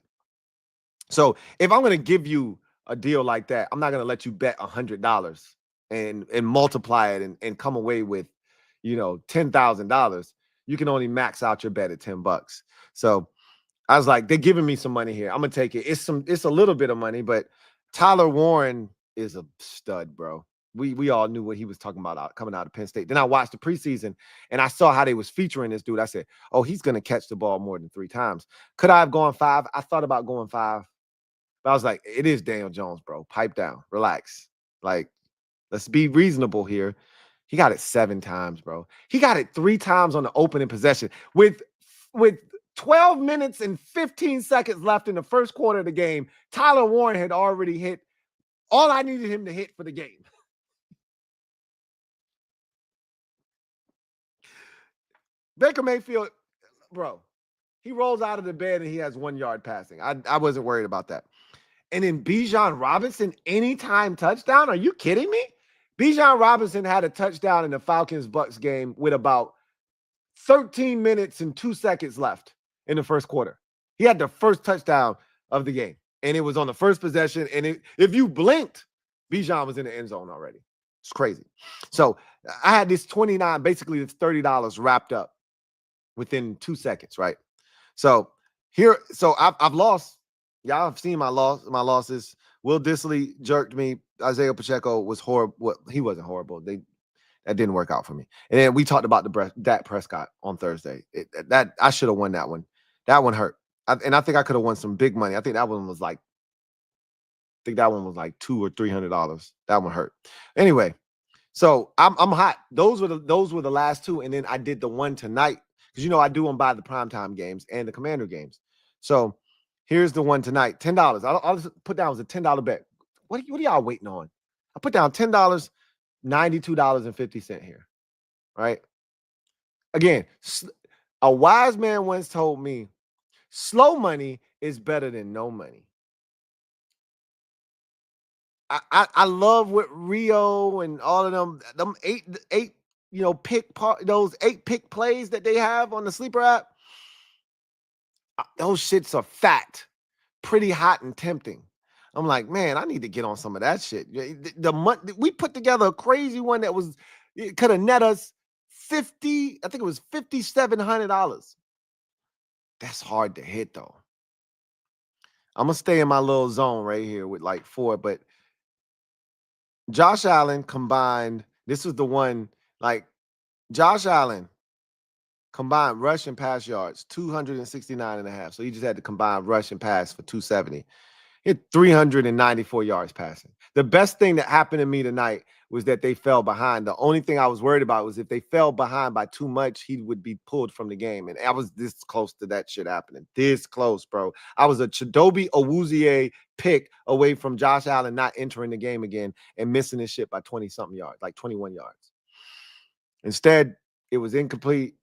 So if I'm going to give you a deal like that, I'm not going to let you bet $100 and multiply it and come away with, $10,000. You can only max out your bet at $10. So I was like, they're giving me some money here. I'm going to take it. It's a little bit of money, but Tyler Warren is a stud, bro. We all knew what he was talking about coming out of Penn State. Then I watched the preseason and I saw how they was featuring this dude. I said, oh, he's going to catch the ball more than 3 times. Could I have gone 5? I thought about going 5. But I was like, it is Daniel Jones, bro. Pipe down. Relax. Like, let's be reasonable here. He got it 7 times, bro. He got it 3 times on the opening possession. With 12 minutes and 15 seconds left in the first quarter of the game, Tyler Warren had already hit all I needed him to hit for the game. Baker Mayfield, bro, he rolls out of the bed and he has 1 yard passing. I wasn't worried about that. And then Bijan Robinson, anytime touchdown? Are you kidding me? Bijan Robinson had a touchdown in the Falcons-Bucks game with about 13 minutes and 2 seconds left in the first quarter. He had the first touchdown of the game, and it was on the first possession. And if you blinked, Bijan was in the end zone already. It's crazy. So I had this 29, basically it's $30 wrapped up within 2 seconds, right? So I've lost. Y'all have seen my losses. Will Dissly jerked me. Isaiah Pacheco was horrible. Well, he wasn't horrible. That didn't work out for me. And then we talked about Dak Prescott on Thursday. That I should have won that one. That one hurt. I think I could have won some big money. I think that one was like $200 or $300. That one hurt. Anyway, so I'm hot. Those were the last 2, and then I did the one tonight because I do them by the primetime games and the Commander games. So here's the one tonight, $10. I'll just put down as a $10 bet. What are y'all waiting on? I put down $10, $92.50 here. right? Again, a wise man once told me, slow money is better than no money. I love what Rio and all of them eight those 8 pick plays that they have on the sleeper app. Those shits are fat, pretty hot and tempting. I'm like, man, I need to get on some of that shit. We put together a crazy one that it could have net us I think it was $5,700. That's hard to hit though. I'm gonna stay in my little zone right here with like 4, but Josh Allen combined. This was the one, like Josh Allen combined rush and pass yards, 269.5. So he just had to combine rush and pass for 270. Hit 394 yards passing. The best thing that happened to me tonight was that they fell behind. The only thing I was worried about was if they fell behind by too much, he would be pulled from the game. And I was this close to that shit happening. This close, bro. I was a Chidobe Awuzie pick away from Josh Allen not entering the game again and missing his shit by 20-something yards, like 21 yards. Instead, it was incomplete.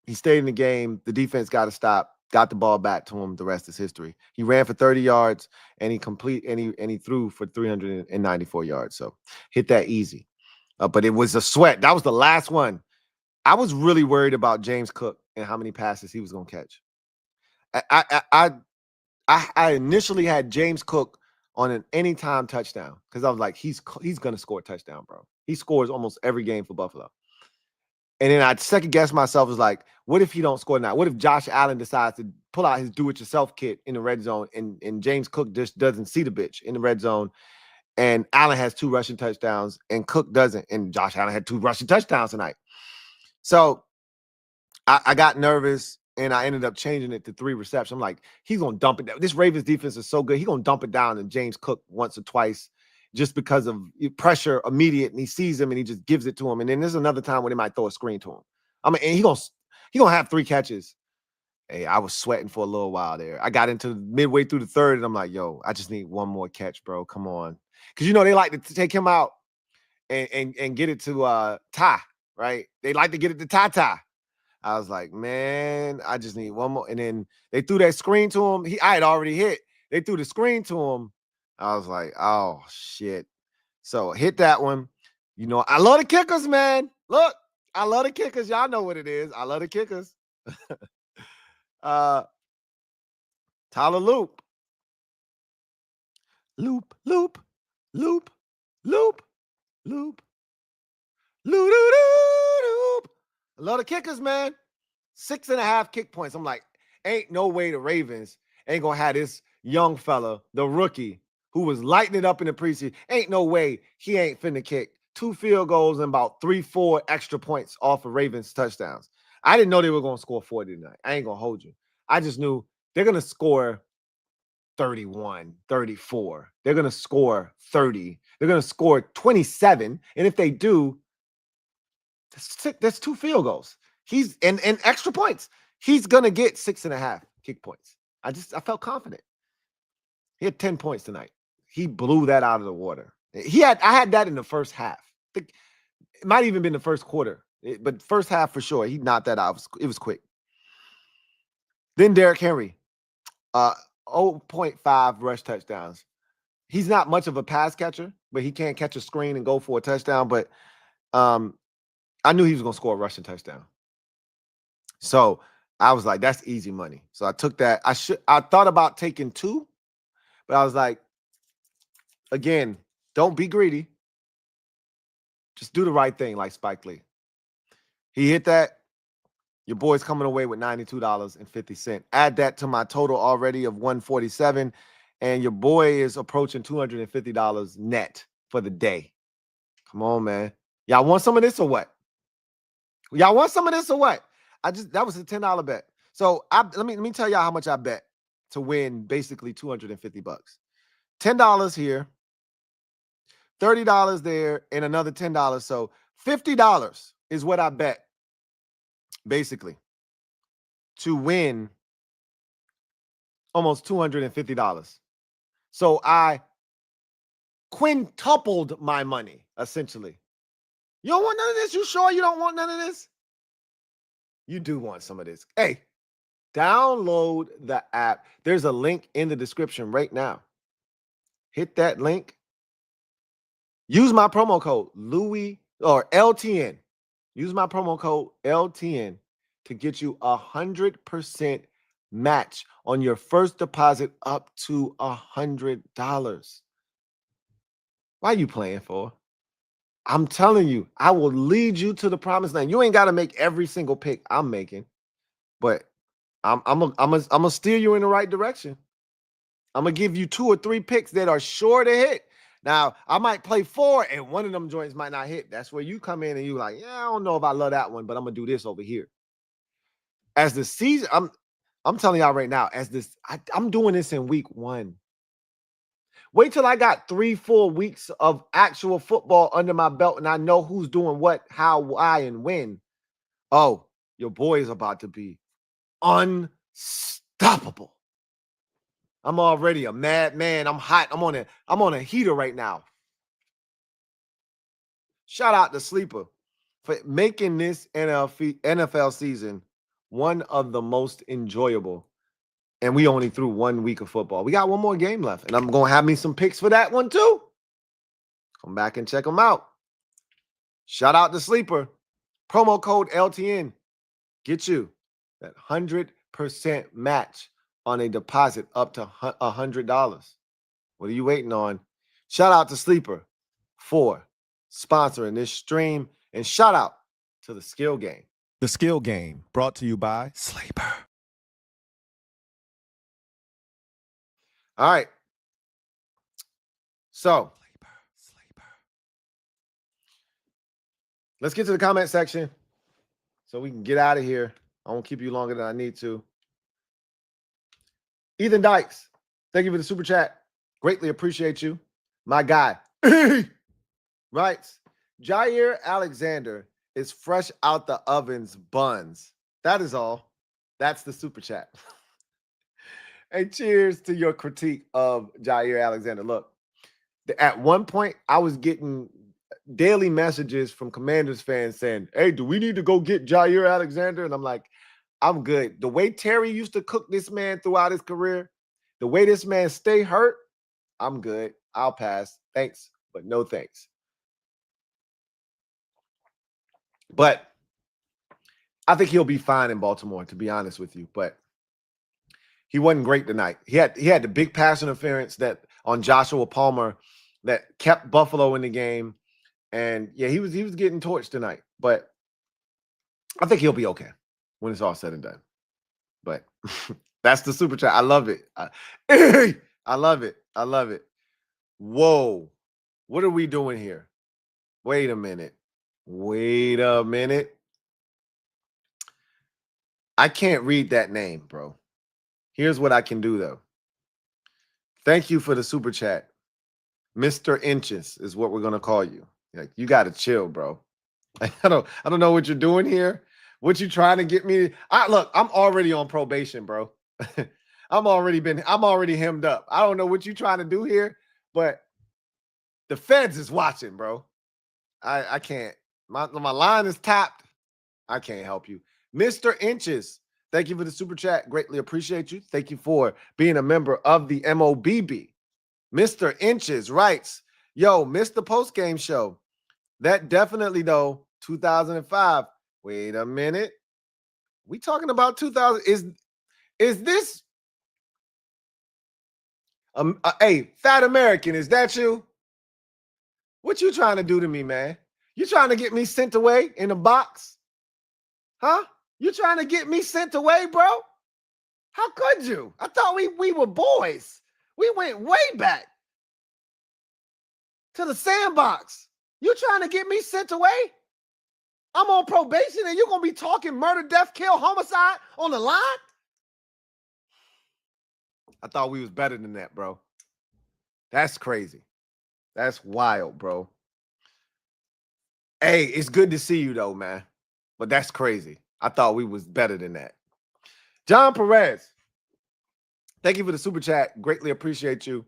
He stayed in the game. The defense got to stop. Got the ball back to him. The rest is history. He ran for 30 yards and he threw for 394 yards. So hit that easy. But it was a sweat. That was the last one. I was really worried about James Cook and how many passes he was going to catch. I initially had James Cook on an anytime touchdown because I was like, he's going to score a touchdown, bro. He scores almost every game for Buffalo. And then I second guessed myself, was like, what if he don't score now? What if Josh Allen decides to pull out his do-it-yourself kit in the red zone and James Cook just doesn't see the bitch in the red zone and Allen has 2 rushing touchdowns and Cook doesn't, and Josh Allen had 2 rushing touchdowns tonight. So I got nervous and I ended up changing it to 3 receptions. I'm like, he's going to dump it down. This Ravens defense is so good. He's going to dump it down to James Cook once or twice just because of pressure immediate, and he sees him and he just gives it to him. And then there's another time when they might throw a screen to him. I mean, and he gonna have 3 catches. Hey, I was sweating for a little while there. I got into midway through the third, and I'm like, yo, I just need one more catch, bro. Come on. Because they like to take him out and get it to Ty, right? They like to get it to Ty. I was like, man, I just need one more. And then they threw that screen to him. I had already hit. They threw the screen to him. I was like, oh, shit. So hit that one. I love the kickers, man. Look, I love the kickers. Y'all know what it is. I love the kickers. Tyler Loop. Loop, loop, loop, loop, loop. Loop, loop. I love the kickers, man. 6.5 kick points. I'm like, ain't no way the Ravens ain't going to have this young fella, the rookie, who was lighting it up in the preseason. Ain't no way he ain't finna kick 2 field goals and about 3-4 extra points off of Ravens touchdowns. I didn't know they were going to score 40 tonight. I ain't going to hold you. I just knew they're going to score 31, 34. They're going to score 30. They're going to score 27. And if they do, that's 2 field goals. He's and extra points. He's going to get 6.5 kick points. I felt confident. He had 10 points tonight. He blew that out of the water. I had that in the first half. It might even been the first quarter, but first half for sure. He knocked that out. It was quick. Then Derrick Henry, 0.5 rush touchdowns. He's not much of a pass catcher, but he can't catch a screen and go for a touchdown. But I knew he was going to score a rushing touchdown. So I was like, that's easy money. So I took that. I thought about taking 2, but I was like, again, don't be greedy. Just do the right thing like Spike Lee. He hit that. Your boy's coming away with $92.50. Add that to my total already of $147, and your boy is approaching $250 net for the day. Come on, man. Y'all want some of this or what? That was a $10 bet. So let me tell y'all how much I bet to win basically $250. $10 here, $30 there, and another $10. So $50 is what I bet basically to win almost $250. So I quintupled my money essentially. You don't want none of this? You sure you don't want none of this? You do want some of this. Hey, download the app. There's a link in the description right now. Hit that link. Use my promo code Louie or LTN. Use my promo code LTN to get you 100% match on your first deposit up to $100. Why are you playing for? I'm telling you, I will lead you to the promised land. You ain't got to make every single pick I'm making, but I'm gonna steer you in the right direction. I'm gonna give you 2 or 3 picks that are sure to hit. Now, I might play 4 and one of them joints might not hit. That's where you come in and you like, yeah, I don't know if I love that one, but I'm gonna do this over here. As the season, I'm telling y'all right now, I'm doing this in week 1. Wait till I got 3-4 weeks of actual football under my belt and I know who's doing what, how, why, and when. Oh, your boy is about to be unstoppable. I'm already a madman. I'm hot. I'm on a heater right now. Shout out to Sleeper for making this NFL season one of the most enjoyable. And we only threw 1 week of football. We got one more game left. And I'm going to have me some picks for that one too. Come back and check them out. Shout out to Sleeper. Promo code LTN. Get you that 100% match on a deposit up to $100. What are you waiting on? Shout out to Sleeper for sponsoring this stream. And shout out to the Skill Game. The Skill Game, brought to you by Sleeper. All right. So, let's get to the comment section so we can get out of here. I won't keep you longer than I need to. Ethan Dykes, thank you for the super chat. Greatly appreciate you. My guy writes, Jair Alexander is fresh out the oven's buns. That is all. That's the super chat. Hey, cheers to your critique of Jair Alexander. Look, at one point, I was getting daily messages from Commanders fans saying, hey, do we need to go get Jair Alexander? And I'm like, I'm good. The way Terry used to cook this man throughout his career, the way this man stay hurt, I'm good. I'll pass. Thanks, but no thanks. But I think he'll be fine in Baltimore, to be honest with you. But he wasn't great tonight. He had the big pass interference that on Joshua Palmer that kept Buffalo in the game. And yeah, he was getting torched tonight. But I think he'll be okay when it's all said and done. But that's the super chat. I love it. I love it. I love it. Whoa. What are we doing here? Wait a minute. Wait a minute. I can't read that name, bro. Here's what I can do, though. Thank you for the super chat. Mr. Inches is what we're going to call you. Like, you got to chill, bro. I don't know what you're doing here. What you trying to get me? Look, I'm already on probation, bro. I'm already hemmed up. I don't know what you trying to do here, but the feds is watching, bro. I can't. My line is tapped. I can't help you. Mr. Inches, thank you for the super chat. Greatly appreciate you. Thank you for being a member of the MOBB. Mr. Inches writes, yo, missed the postgame show. That definitely, though, 2005. Wait a minute. We talking about 2000? Is this? Hey, Fat American, is that you? What you trying to do to me, man? You trying to get me sent away in a box? Huh? You trying to get me sent away, bro? How could you? I thought we were boys. We went way back to the sandbox. You trying to get me sent away? I'm on probation and you're going to be talking murder, death, kill, homicide on the line? I thought we was better than that, bro. That's crazy. That's wild, bro. Hey, it's good to see you, though, man. But that's crazy. I thought we was better than that. John Perez, thank you for the super chat. Greatly appreciate you.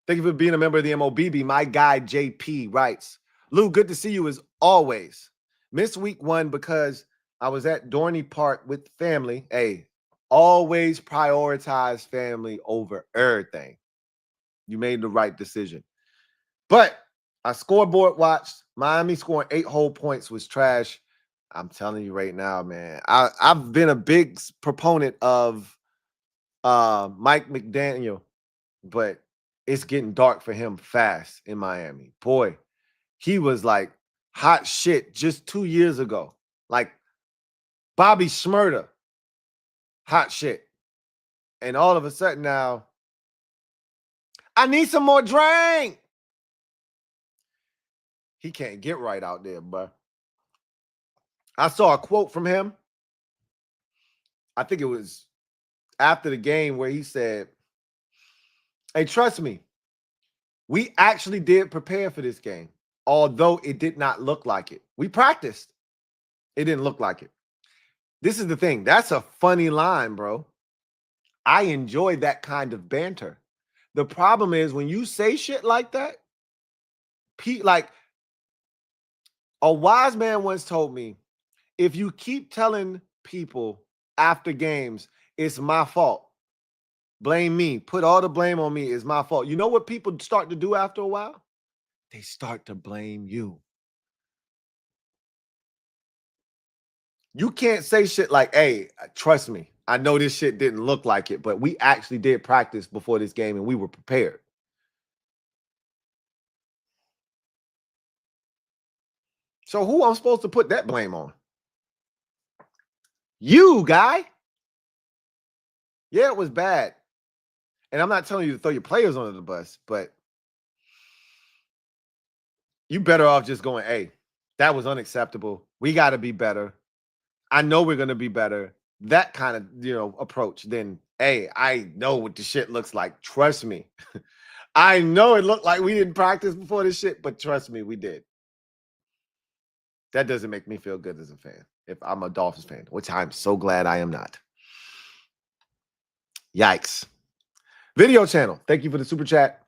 Thank you for being a member of the MOBB. My guy, JP, writes, Lou, good to see you as always. Missed week 1 because I was at Dorney Park with family. Hey, always prioritize family over everything. You made the right decision. But I scoreboard watched. Miami scoring 8 whole points was trash. I'm telling you right now, man. I've been a big proponent of Mike McDaniel, but it's getting dark for him fast in Miami. Boy, he was like hot shit just 2 years ago. Like Bobby Shmurda, hot shit. And all of a sudden now, I need some more drink. He can't get right out there, bro. I saw a quote from him. I think it was after the game where he said, hey, trust me, we actually did prepare for this game, although it did not look like it. We practiced. It didn't look like it. This is the thing. That's a funny line, bro. I enjoy that kind of banter. The problem is when you say shit like that, like a wise man once told me, if you keep telling people after games, it's my fault, blame me, put all the blame on me, it's my fault. You know what people start to do after a while? They start to blame you. You can't say shit like, hey, trust me, I know this shit didn't look like it, but we actually did practice before this game and we were prepared. So who I'm supposed to put that blame on? You, guy. Yeah, it was bad. And I'm not telling you to throw your players under the bus, but you better off just going, hey, that was unacceptable. We got to be better. I know we're going to be better. That kind of, approach. Then, hey, I know what the shit looks like. Trust me. I know it looked like we didn't practice before this shit, but trust me, we did. That doesn't make me feel good as a fan if I'm a Dolphins fan, which I'm so glad I am not. Yikes. Video channel, thank you for the super chat.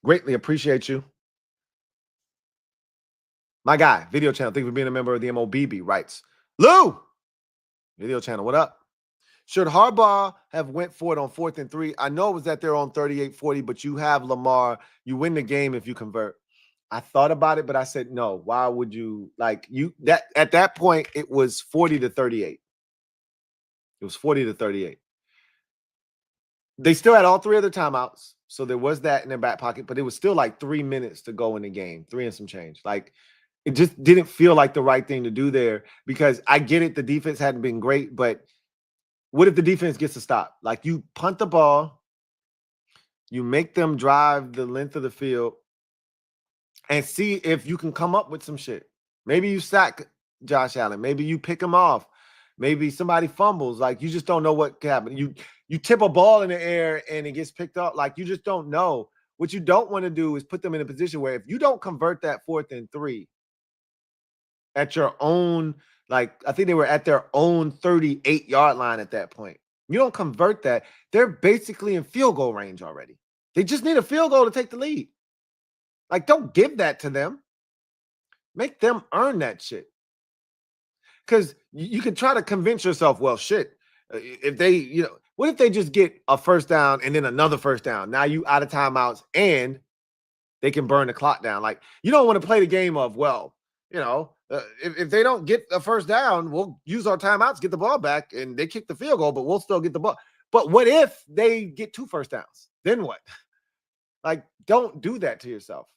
Greatly appreciate you. My guy, video channel, thank you for being a member of the MOBB, writes, Lou, video channel, what up? Should Harbaugh have went for it on 4th and 3? I know it was at their own 38-40, but you have Lamar. You win the game if you convert. I thought about it, but I said, no, why would you at that point, it was 40-38. It was 40-38. They still had all 3 of their timeouts. So there was that in their back pocket, but it was still like 3 minutes to go in the game, 3 and some change. Like it just didn't feel like the right thing to do there because I get it. The defense hadn't been great, but what if the defense gets a stop? Like you punt the ball, you make them drive the length of the field and see if you can come up with some shit. Maybe you sack Josh Allen. Maybe you pick him off. Maybe somebody fumbles. Like you just don't know what can happen. You tip a ball in the air and it gets picked up. Like you just don't know. What you don't want to do is put them in a position where if you don't convert that 4th and 3 at your own, like I think they were at their own 38-yard line at that point. You don't convert that. They're basically in field goal range already. They just need a field goal to take the lead. Like don't give that to them. Make them earn that shit. Because you can try to convince yourself, well, shit, if they, what if they just get a first down and then another first down? Now you out of timeouts and they can burn the clock down. Like you don't want to play the game of, well, if they don't get a first down, we'll use our timeouts, get the ball back, and they kick the field goal, but we'll still get the ball. But what if they get 2 first downs? Then what? Like, don't do that to yourself.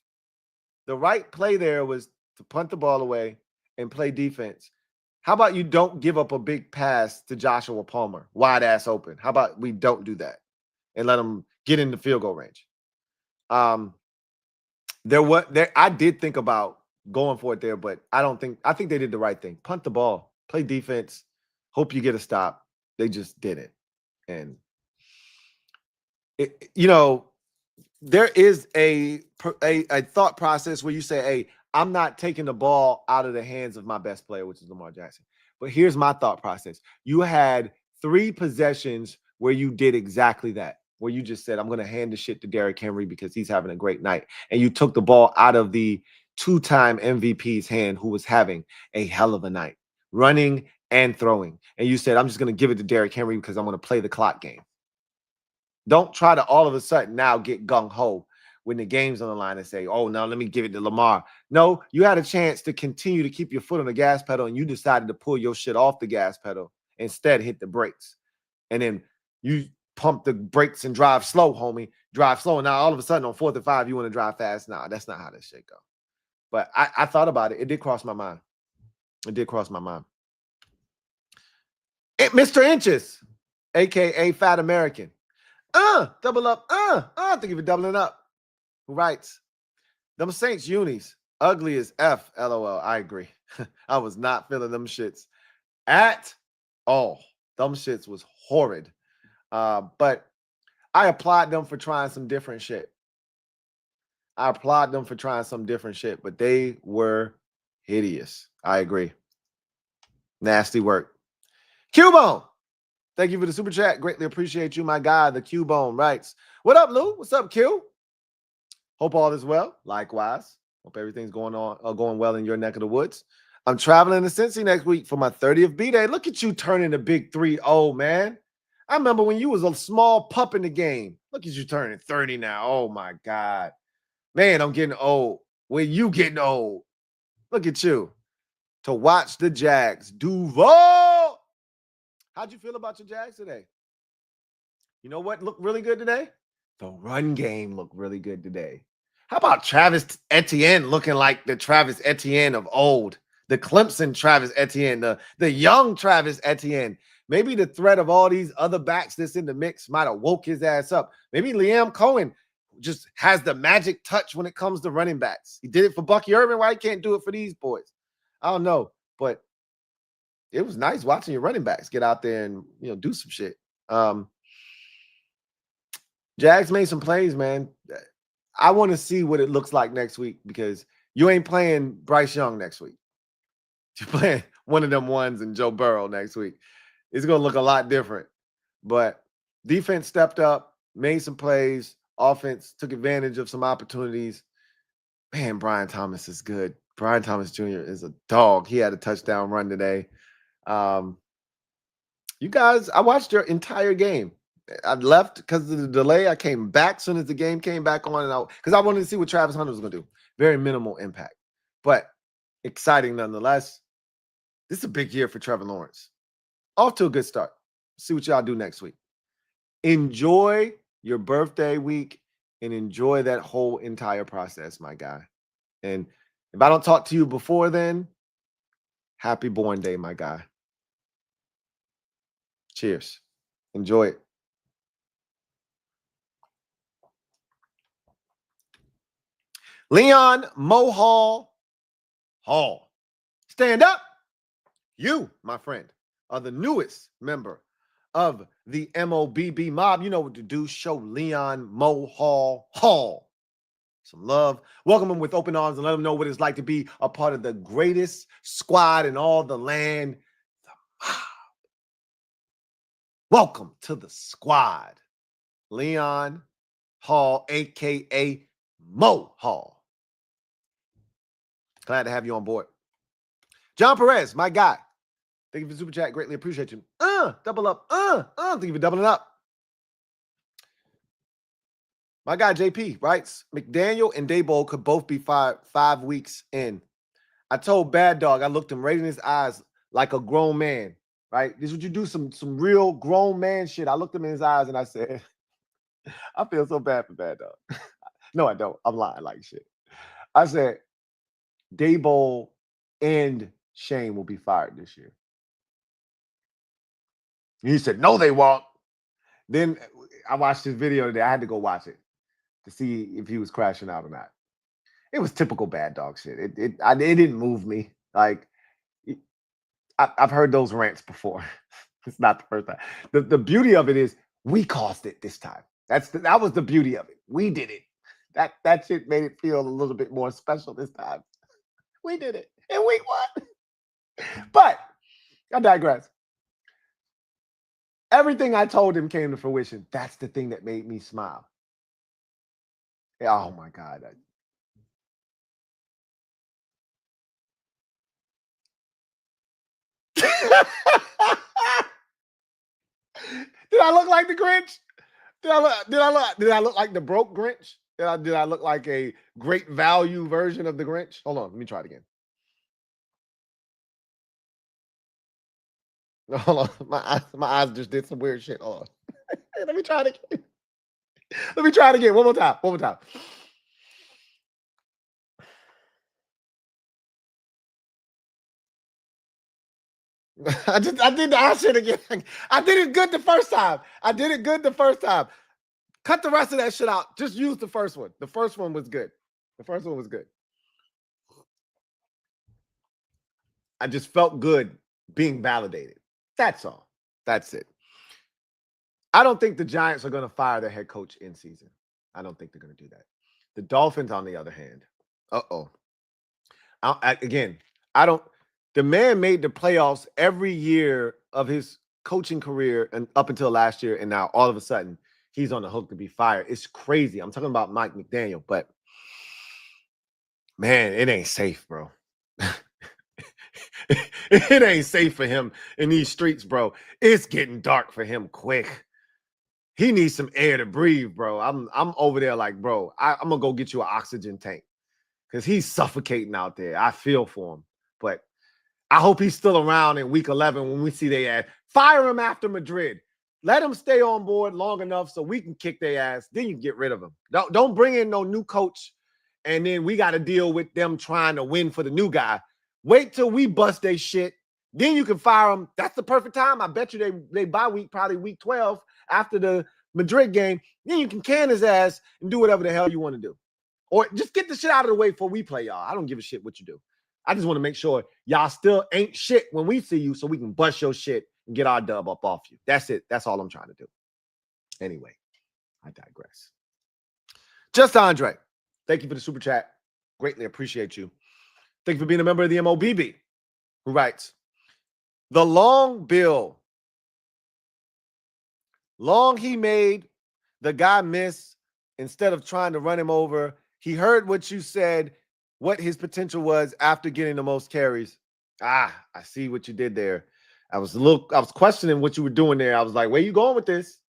The right play there was to punt the ball away and play defense. How about you don't give up a big pass to Joshua Palmer, wide ass open? How about we don't do that and let them get in the field goal range? I did think about going for it there, but I think they did the right thing. Punt the ball, play defense, hope you get a stop. They just didn't. And there is a thought process where you say, hey, I'm not taking the ball out of the hands of my best player, which is Lamar Jackson. But here's my thought process. You had 3 possessions where you did exactly that, where you just said, I'm going to hand the shit to Derrick Henry because he's having a great night. And you took the ball out of the two-time MVP's hand who was having a hell of a night, running and throwing. And you said, I'm just going to give it to Derrick Henry because I'm going to play the clock game. Don't try to all of a sudden now get gung-ho when the game's on the line and say, oh, no, let me give it to Lamar. No, you had a chance to continue to keep your foot on the gas pedal, and you decided to pull your shit off the gas pedal. Instead, hit the brakes. And then you pump the brakes and drive slow, homie. Drive slow. And now all of a sudden on 4th and 5, you want to drive fast. Nah, that's not how this shit go. But I thought about it. It did cross my mind. It did cross my mind. Mr. Inches, a.k.a. Fat American. Double up. Thank you for doubling up. Who writes, them Saints unis, ugly as F, LOL. I agree. I was not feeling them shits at all. Them shits was horrid. But I applaud them for trying some different shit. But they were hideous. I agree. Nasty work. Q-Bone, thank you for the super chat. Greatly appreciate you, my guy. The Q-Bone writes, what up, Lou? What's up, Q? Hope all is well. Likewise. Hope everything's going well in your neck of the woods. I'm traveling to Cincy next week for my 30th B-Day. Look at you turning the big 3-0, man. I remember when you was a small pup in the game. Look at you turning 30 now. Oh, my God. Man, I'm getting old. When you getting old. Look at you. To watch the Jags. Duval. How'd you feel about your Jags today? You know what looked really good today? The run game looked really good today. How about Travis Etienne looking like the Travis Etienne of old? The Clemson Travis Etienne, the young Travis Etienne. Maybe the threat of all these other backs that's in the mix might have woke his ass up. Maybe Liam Cohen just has the magic touch when it comes to running backs. He did it for Bucky Irvin. Why he can't do it for these boys? I don't know. But it was nice watching your running backs get out there and, do some shit. Jags made some plays, man. I want to see what it looks like next week because you ain't playing Bryce Young next week. You're playing one of them ones and Joe Burrow next week. It's going to look a lot different. But defense stepped up, made some plays. Offense took advantage of some opportunities. Man, Brian Thomas is good. Brian Thomas Jr. is a dog. He had a touchdown run today. You guys, I watched your entire game. I left because of the delay. I came back as soon as the game came back on, because I wanted to see what Travis Hunter was going to do. Very minimal impact, but exciting nonetheless. This is a big year for Trevor Lawrence. Off to a good start. See what y'all do next week. Enjoy your birthday week and enjoy that whole entire process, my guy. And if I don't talk to you before then, happy born day, my guy. Cheers. Enjoy it. Leon Mohall Hall. Stand up. You, my friend, are the newest member of the MOBB mob. You know what to do. Show Leon Mohall Hall some love. Welcome him with open arms and let him know what it's like to be a part of the greatest squad in all the land. The mob. Welcome to the squad. Leon Hall, a.k.a. Mo Hall. Glad to have you on board. John Perez, my guy. Thank you for the super chat. Greatly appreciate you. Double up. Thank you for doubling up. My guy JP writes, McDaniel and Daboll could both be fired 5 weeks in. I told Bad Dog, I looked him right in his eyes like a grown man, right? This is what you do, some real grown man shit. I looked him in his eyes and I said, I feel so bad for Bad Dog. No, I don't. I'm lying like shit. I said, Daboll and Shane will be fired this year. And he said, no, they won't. Then I watched his video today. I had to go watch it to see if he was crashing out or not. It was typical Bad Dog shit. It didn't move me. Like, I've heard those rants before. It's not the first time. The beauty of it is we caused it this time. That was the beauty of it. We did it. That shit made it feel a little bit more special this time. We did it. And we won. But I digress. Everything I told him came to fruition. That's the thing that made me smile. Oh, my God. Did I look like the Grinch? Did I look like the broke Grinch? Did I look like a great value version of the Grinch? Hold on, let me try it again. Hold on, my eyes just did some weird shit. Hold on. Let me try it again. Let me try it again. One more time. One more time. I did the eye shit again. I did it good the first time. Cut the rest of that shit out. Just use the first one. The first one was good. I just felt good being validated. That's all. That's it. I don't think the Giants are going to fire their head coach in season. I don't think they're going to do that. The Dolphins, on the other hand, the man made the playoffs every year of his coaching career and up until last year, and now all of a sudden he's on the hook to be fired. It's crazy. I'm talking about Mike McDaniel, but man, it ain't safe, bro. It ain't safe for him in these streets, bro. It's getting dark for him quick. He needs some air to breathe, bro. I'm over there like, bro, I'm gonna go get you an oxygen tank because he's suffocating out there. I feel for him, but I hope he's still around in week 11 when we see they ass. Fire him after Madrid. Let him stay on board long enough so we can kick their ass. Then you can get rid of him. Don't bring in no new coach, and then we got to deal with them trying to win for the new guy. Wait till we bust their shit. Then you can fire them. That's the perfect time. I bet you they bye week, probably week 12 after the Madrid game. Then you can can his ass and do whatever the hell you want to do. Or just get the shit out of the way before we play y'all. I don't give a shit what you do. I just want to make sure y'all still ain't shit when we see you so we can bust your shit and get our dub up off you. That's it. That's all I'm trying to do. Anyway, I digress. Just Andre, thank you for the super chat. Greatly appreciate you. Thank you for being a member of the MOBB, who writes, the long bill. Long he made, the guy miss. Instead of trying to run him over, he heard what you said, what his potential was after getting the most carries. I see what you did there. I was questioning what you were doing there. I was like, where you going with this?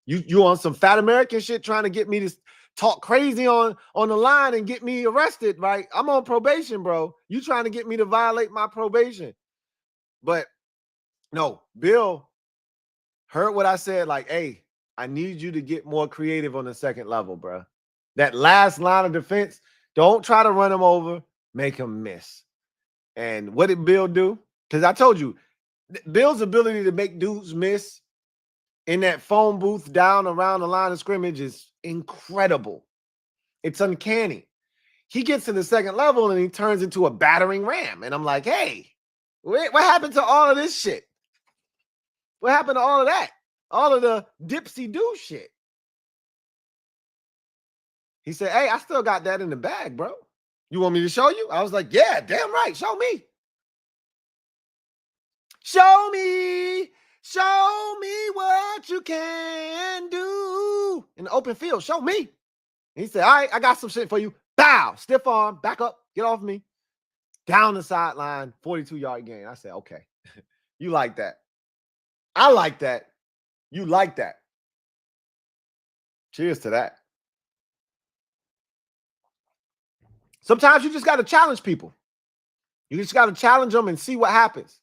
You on some fat American shit trying to get me to talk crazy on the line and get me arrested, right? I'm on probation, bro. You trying to get me to violate my probation. But no, Bill heard what I said, like, hey, I need you to get more creative on the second level, bro. That last line of defense, don't try to run him over, make him miss. And what did Bill do? Because I told you, Bill's ability to make dudes miss in that phone booth down around the line of scrimmage is incredible. It's uncanny. He gets to the second level and he turns into a battering ram. And I'm like, hey, what happened to all of this shit? What happened to all of that? All of the dipsy-do shit. He said, hey, I still got that in the bag, bro. You want me to show you? I was like, yeah, damn right. Show me. Show me what you can do in the open field. Show me. He said, all right, I got some shit for you. Bow, stiff arm, back up, get off me. Down the sideline, 42-yard gain. I said, okay, you like that. I like that. You like that. Cheers to that. Sometimes you just got to challenge people. You just got to challenge them and see what happens.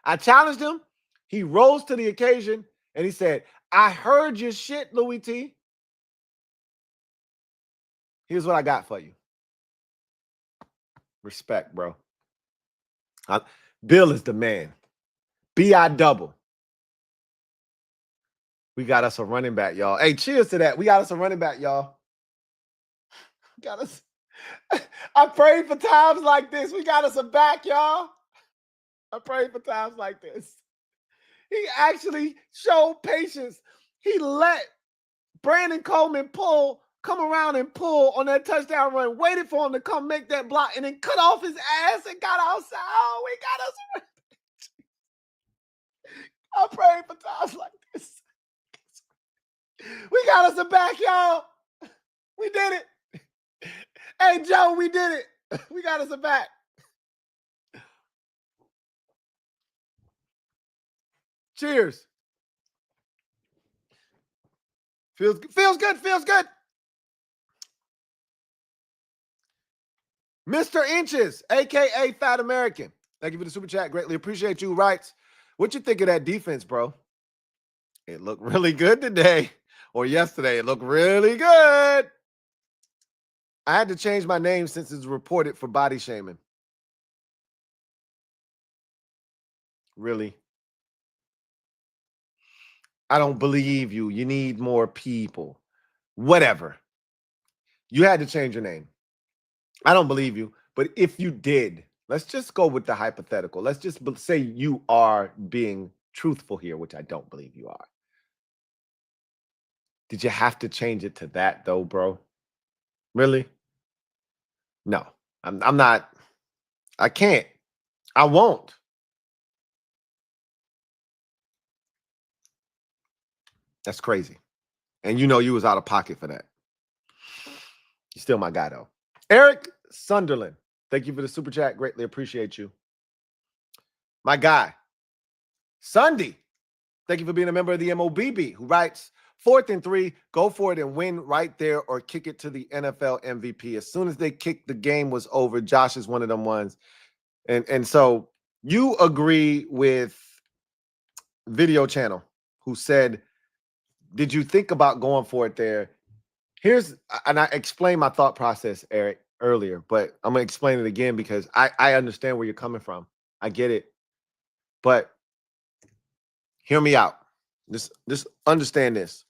I challenged him. He rose to the occasion and he said, I heard your shit, Louie T. Here's what I got for you. Respect, bro. Bill is the man. B.I. double. We got us a running back, y'all. Hey, cheers to that. We got us a running back, y'all. Got us. I prayed for times like this. We got us a back, y'all. I prayed for times like this. He actually showed patience. He let Brandon Coleman come around and pull on that touchdown run, waited for him to come make that block, and then cut off his ass and got outside. Oh, we got us. I prayed for times like this. We got us a back, y'all. We did it. Hey, Joe, we did it. We got us a back. Cheers. Feels good. Mr. Inches, a.k.a. Fat American. Thank you for the super chat. Greatly appreciate you. Writes, what you think of that defense, bro? It looked really good today. Or yesterday. It looked really good. I had to change my name since it's reported for body shaming. Really? I don't believe you. You need more people. Whatever. You had to change your name. I don't believe you. But if you did, let's just go with the hypothetical. Let's just say you are being truthful here, which I don't believe you are. Did you have to change it to that, though, bro? Really? No, I'm not. I can't. I won't. That's crazy. And you know you was out of pocket for that. You're still my guy, though. Eric Sunderland. Thank you for the super chat. Greatly appreciate you. My guy. Sunday. Thank you for being a member of the MOBB, who writes, 4th and 3, go for it and win right there or kick it to the NFL MVP. As soon as they kicked, the game was over. Josh is one of them ones. And so you agree with Video Channel, who said, did you think about going for it there? And I explained my thought process, Eric, earlier, but I'm going to explain it again because I understand where you're coming from. I get it. But hear me out. Just understand this.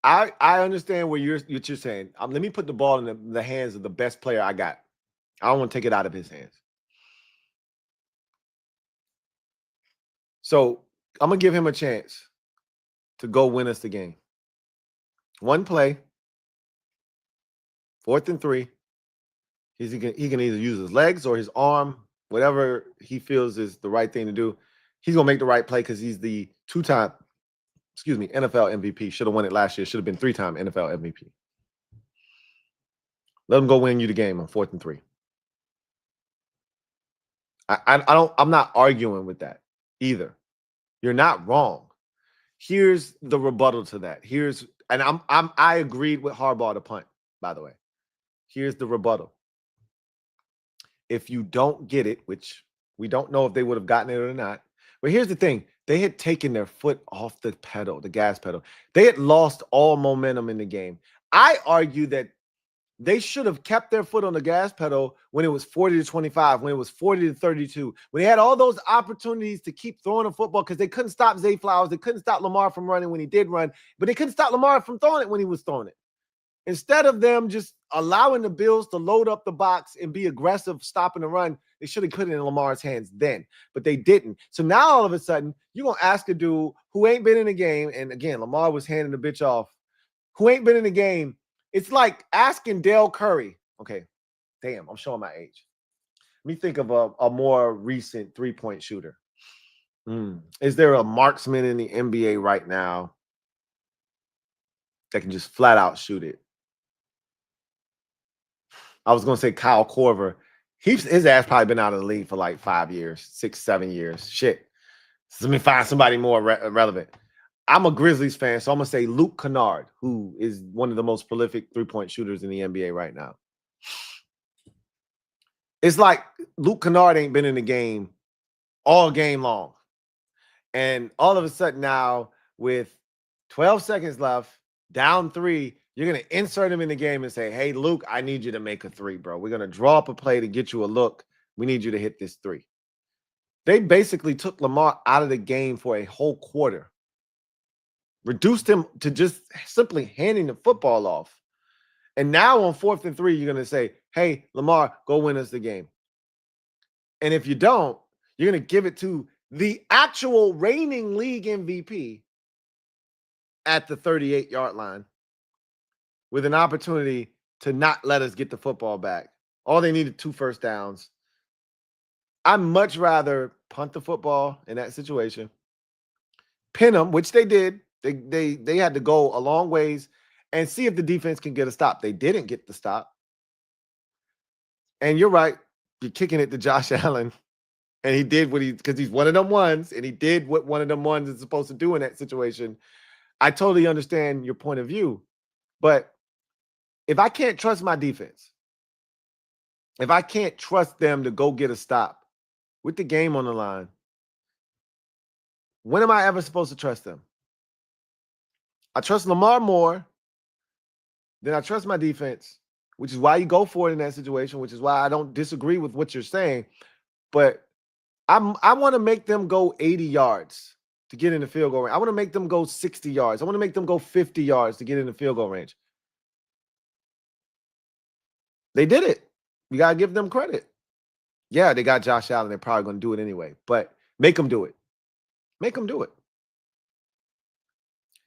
I understand what you're saying. Let me put the ball in the hands of the best player I got. I don't want to take it out of his hands. So I'm going to give him a chance to go win us the game. One play, 4th and 3. He can either use his legs or his arm, whatever he feels is the right thing to do. He's going to make the right play because he's the two-time, NFL MVP. Should have won it last year. Should have been 3-time NFL MVP. Let him go win you the game on 4th and 3. I'm not arguing with that either. You're not wrong. Here's the rebuttal to that. I agreed with Harbaugh to punt, by the way. Here's the rebuttal. If you don't get it, which we don't know if they would have gotten it or not, but here's the thing. They had taken their foot off the pedal, the gas pedal. They had lost all momentum in the game. I argue that they should have kept their foot on the gas pedal when it was 40-25, when it was 40-32, when they had all those opportunities to keep throwing the football because they couldn't stop Zay Flowers. They couldn't stop Lamar from running when he did run, but they couldn't stop Lamar from throwing it when he was throwing it. Instead of them just allowing the Bills to load up the box and be aggressive, stopping the run, they should have put it in Lamar's hands then, but they didn't. So now all of a sudden, you're going to ask a dude who ain't been in the game, and again, Lamar was handing the bitch off, who ain't been in the game. It's like asking Dale Curry. Okay, damn, I'm showing my age. Let me think of a more recent three-point shooter. Is there a marksman in the NBA right now that can just flat out shoot it? I was going to say Kyle Korver. His ass probably been out of the league for like 5 years, 6, 7 years. Shit. So let me find somebody more relevant. I'm a Grizzlies fan, so I'm going to say Luke Kennard, who is one of the most prolific three-point shooters in the NBA right now. It's like Luke Kennard ain't been in the game all game long. And all of a sudden now, with 12 seconds left, down 3, you're going to insert him in the game and say, hey, Luke, I need you to make a 3, bro. We're going to draw up a play to get you a look. We need you to hit this 3. They basically took Lamar out of the game for a whole quarter. Reduced him to just simply handing the football off. And now on 4th and 3, you're going to say, hey, Lamar, go win us the game. And if you don't, you're going to give it to the actual reigning league MVP at the 38-yard line with an opportunity to not let us get the football back. All they needed 2 first downs. I'd much rather punt the football in that situation, pin them, which they did. They had to go a long ways and see if the defense can get a stop. They didn't get the stop. And you're right. You're kicking it to Josh Allen And he did what because he's one of them ones, and he did what one of them ones is supposed to do in that situation. I totally understand your point of view. But if I can't trust my defense, if I can't trust them to go get a stop with the game on the line, when am I ever supposed to trust them? I trust Lamar more than I trust my defense, which is why you go for it in that situation, which is why I don't disagree with what you're saying. But I want to make them go 80 yards to get in the field goal range. I want to make them go 60 yards. I want to make them go 50 yards to get in the field goal range. They did it. You got to give them credit. Yeah, they got Josh Allen. They're probably going to do it anyway, but make them do it. Make them do it.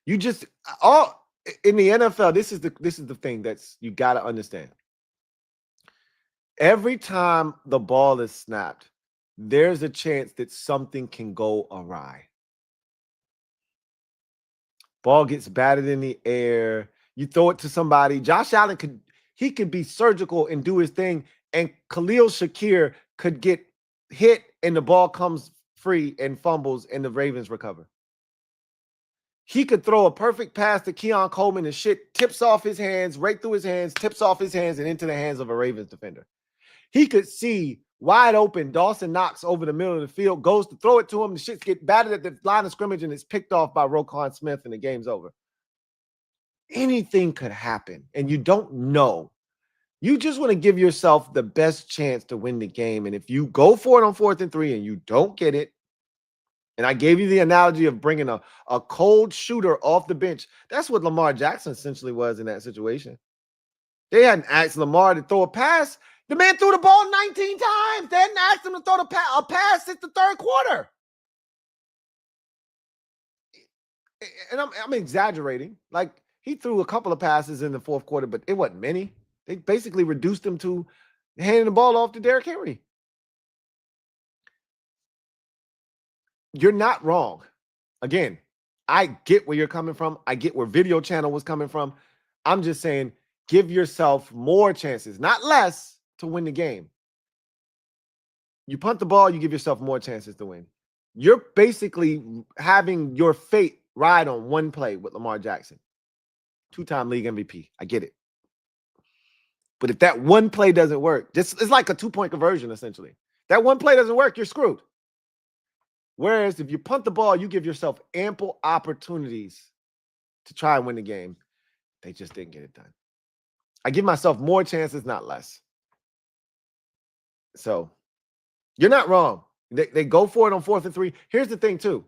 You just all in the NFL, this is the thing that's you got to understand. Every time the ball is snapped, there's a chance that something can go awry. Ball gets batted in the air. You throw it to somebody. Josh Allen could be surgical and do his thing, and Khalil Shakir could get hit and the ball comes free and fumbles and the Ravens recover. He could throw a perfect pass to Keon Coleman and shit tips off his hands, right through his hands, tips off his hands and into the hands of a Ravens defender. He could see wide open Dawson Knox over the middle of the field, goes to throw it to him. The shits get batted at the line of scrimmage and it's picked off by Roquan Smith and the game's over. Anything could happen and you don't know. You just want to give yourself the best chance to win the game. And if you go for it on 4th and 3 and you don't get it, and I gave you the analogy of bringing a cold shooter off the bench. That's what Lamar Jackson essentially was in that situation. They hadn't asked Lamar to throw a pass. The man threw the ball 19 times. They hadn't asked him to throw a pass since the 3rd quarter. And I'm exaggerating. Like, he threw a couple of passes in the 4th quarter, but it wasn't many. They basically reduced him to handing the ball off to Derrick Henry. You're not wrong. Again, I get where you're coming from. I get where Video Channel was coming from. I'm just saying, give yourself more chances, not less, to win the game. You punt the ball, you give yourself more chances to win. You're basically having your fate ride on one play with Lamar Jackson. 2-time league MVP. I get it. But if that one play doesn't work, it's like a 2-point conversion, essentially. That one play doesn't work, you're screwed. Whereas if you punt the ball, you give yourself ample opportunities to try and win the game. They just didn't get it done. I give myself more chances, not less. So you're not wrong. They go for it on 4th and 3. Here's the thing, too,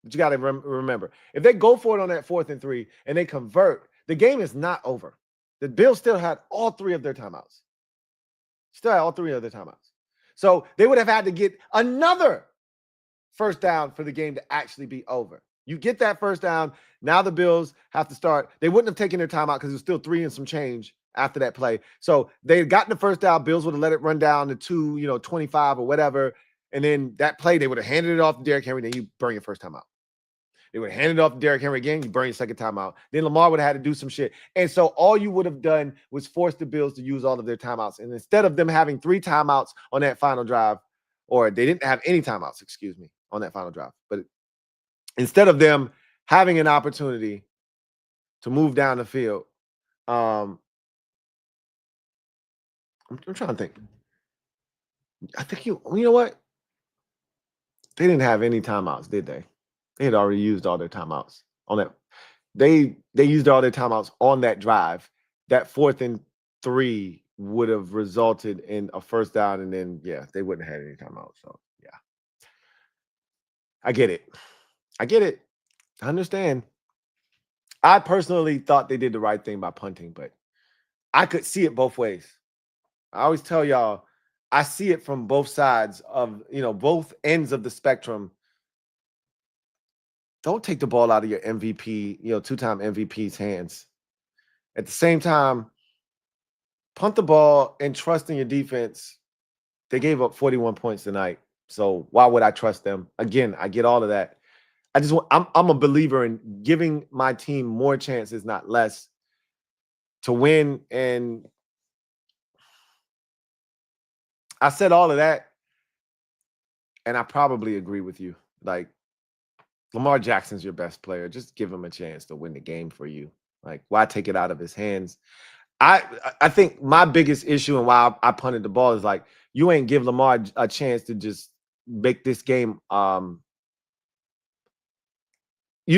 that you got to remember. If they go for it on that 4th and 3 and they convert, the game is not over. The Bills still had all 3 of their timeouts. Still had all 3 of their timeouts. So they would have had to get another first down for the game to actually be over. You get that first down. Now the Bills have to start. They wouldn't have taken their timeout because it was still 3 and some change after that play. So they had gotten the first down. Bills would have let it run down to 2, 25 or whatever. And then that play, they would have handed it off to Derrick Henry. Then you burn your first timeout. They would have handed it off to Derrick Henry again. You burn your second timeout. Then Lamar would have had to do some shit. And so all you would have done was force the Bills to use all of their timeouts. And instead of them having 3 timeouts on that final drive, or they didn't have any timeouts, excuse me, on that final drive. But instead of them having an opportunity to move down the field, I'm trying to think. I think you know what? They didn't have any timeouts, did they? They had already used all their timeouts on that. They used all their timeouts on that drive. That 4th and 3 would have resulted in a first down, and then they wouldn't have had any timeouts. So I get it. I get it. I understand. I personally thought they did the right thing by punting, but I could see it both ways. I always tell y'all, I see it from both sides of, both ends of the spectrum. Don't take the ball out of your MVP, 2-time MVP's hands. At the same time, punt the ball and trust in your defense. They gave up 41 points tonight. So why would I trust them? Again, I get all of that. I'm a believer in giving my team more chances, not less, to win. And I said all of that. And I probably agree with you. Like, Lamar Jackson's your best player. Just give him a chance to win the game for you. Like, why take it out of his hands? I think my biggest issue and why I punted the ball is like, you ain't give Lamar a chance to just make this game. You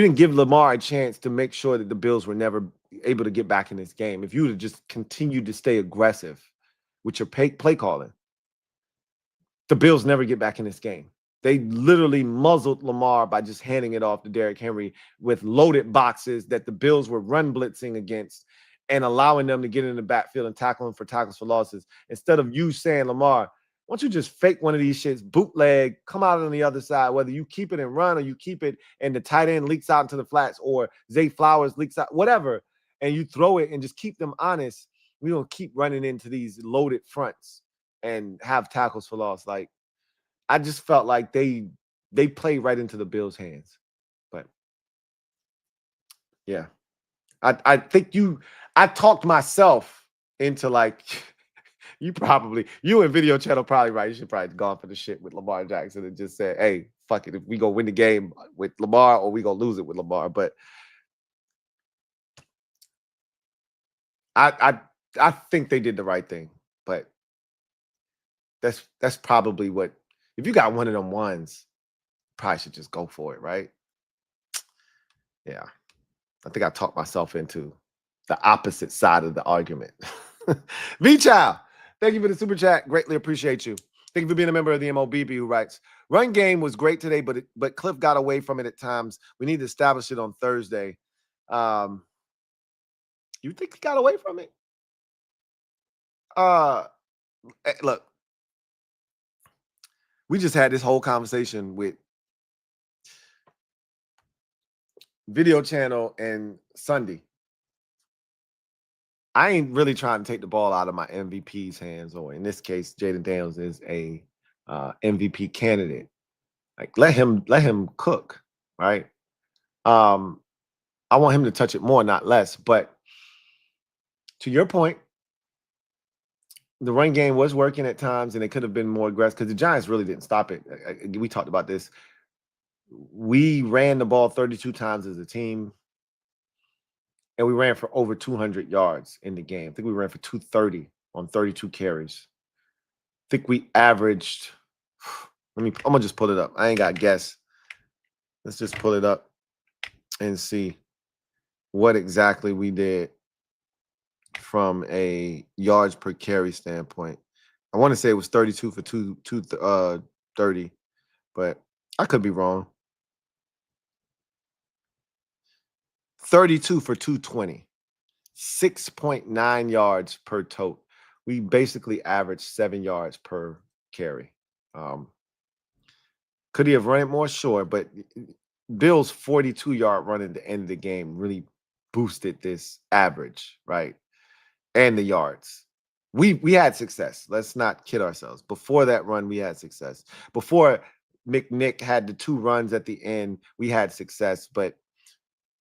didn't give Lamar a chance to make sure that the Bills were never able to get back in this game. If you would have just continued to stay aggressive with your play calling, the Bills never get back in this game. They literally muzzled Lamar by just handing it off to Derrick Henry with loaded boxes that the Bills were run blitzing against and allowing them to get in the backfield and tackle them for tackles for losses. Instead of you saying, Lamar, why don't you just fake one of these shits, bootleg, come out on the other side, whether you keep it and run or you keep it and the tight end leaks out into the flats or Zay Flowers leaks out, whatever, and you throw it and just keep them honest. We don't keep running into these loaded fronts and have tackles for loss. Like, I just felt like they played right into the Bills' hands. But yeah, I think I talked myself into like, you and Video Channel probably right. You should probably have gone for the shit with Lamar Jackson and just said, hey, fuck it. If we go win the game with Lamar or we gonna lose it with Lamar. But I think they did the right thing. But that's probably what, if you got one of them ones, probably should just go for it, right? Yeah. I think I talked myself into the opposite side of the argument. V-Child, thank you for the super chat. Greatly appreciate you. Thank you for being a member of the MOBB, who writes, run game was great today, but Cliff got away from it at times. We need to establish it on Thursday. You think he got away from it? Look, we just had this whole conversation with Video Channel and Sunday. I ain't really trying to take the ball out of my MVP's hands, or in this case, Jaden Daniels is a MVP candidate. Like, let him cook, right? I want him to touch it more, not less. But to your point, the run game was working at times, and it could have been more aggressive because the Giants really didn't stop it. We talked about this. We ran the ball 32 times as a team, and we ran for over 200 yards in the game. I think we ran for 230 on 32 carries. I think we averaged, I'm gonna just pull it up. I ain't got to guess. Let's just pull it up and see what exactly we did from a yards per carry standpoint. I want to say it was 32 for 230, but I could be wrong. 32 for 220, 6.9 yards per tote. We basically averaged 7 yards per carry. Could he have run it more? Sure, but Bill's 42-yard run at the end of the game really boosted this average, right? And the yards. We had success. Let's not kid ourselves. Before that run, we had success. Before McNick had the 2 runs at the end, we had success. But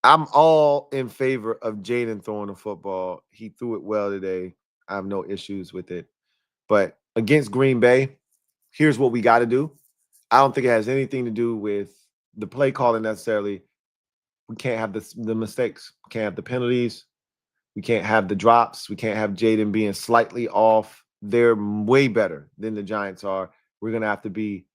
I'm all in favor of Jaden throwing the football. He threw it well today. I have no issues with it. But against Green Bay, here's what we got to do. I don't think it has anything to do with the play calling necessarily. We can't have the mistakes. We can't have the penalties. We can't have the drops. We can't have Jaden being slightly off. They're way better than the Giants are. We're going to have to be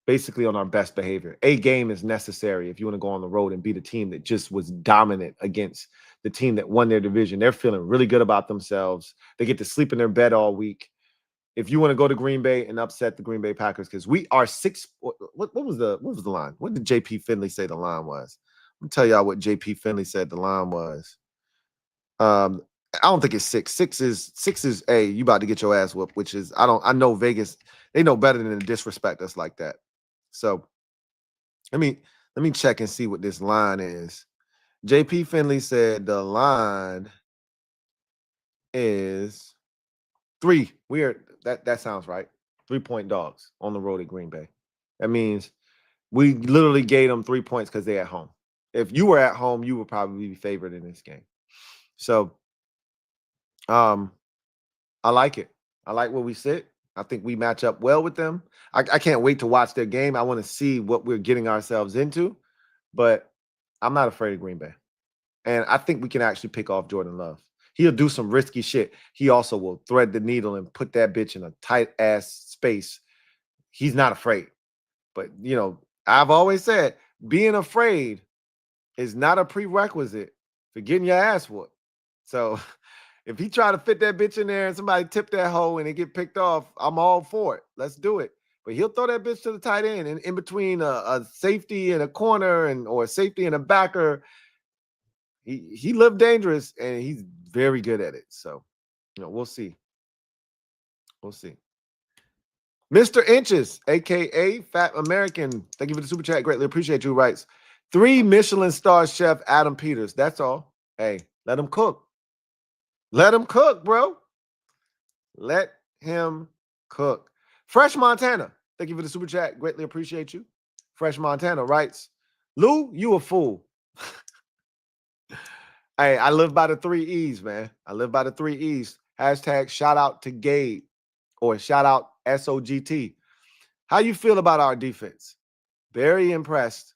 basically on our best behavior. A game is necessary if you want to go on the road and beat a team that just was dominant against the team that won their division. They're feeling really good about themselves. They get to sleep in their bed all week. If you want to go to Green Bay and upset the Green Bay Packers, because we are 6. What was the line? What did JP Finley say the line was? I'll tell y'all what JP Finley said the line was. I don't think it's 6. 6 is a you about to get your ass whooped, which is I know Vegas, they know better than to disrespect us like that. So let me check and see what this line is. JP Finley said the line is 3. That sounds right. 3-point dogs on the road at Green Bay. That means we literally gave them 3 points because they're at home. If you were at home, you would probably be favored in this game. So I like it. I like where we sit. I think we match up well with them. I can't wait to watch their game. I want to see what we're getting ourselves into, but I'm not afraid of Green Bay. And I think we can actually pick off Jordan Love. He'll do some risky shit. He also will thread the needle and put that bitch in a tight-ass space. He's not afraid. But, you know, I've always said being afraid is not a prerequisite for getting your ass whooped. So if he try to fit that bitch in there and somebody tip that hole and it get picked off, I'm all for it. Let's do it. But he'll throw that bitch to the tight end and in between a safety and a corner or a safety and a backer. He lived dangerous and he's very good at it. So, you know, we'll see. We'll see. Mr. Inches, a.k.a. Fat American, thank you for the super chat. Greatly appreciate you, writes. 3 Michelin star chef Adam Peters. That's all. Hey, let him cook. Let him cook, bro. Let him cook. Fresh Montana, thank you for the super chat. Greatly appreciate you. Fresh Montana writes, Lou, you a fool. Hey, I live by the 3 E's, man. I live by the 3 E's. Hashtag shout out to Gabe or shout out SOGT. How you feel about our defense? Very impressed.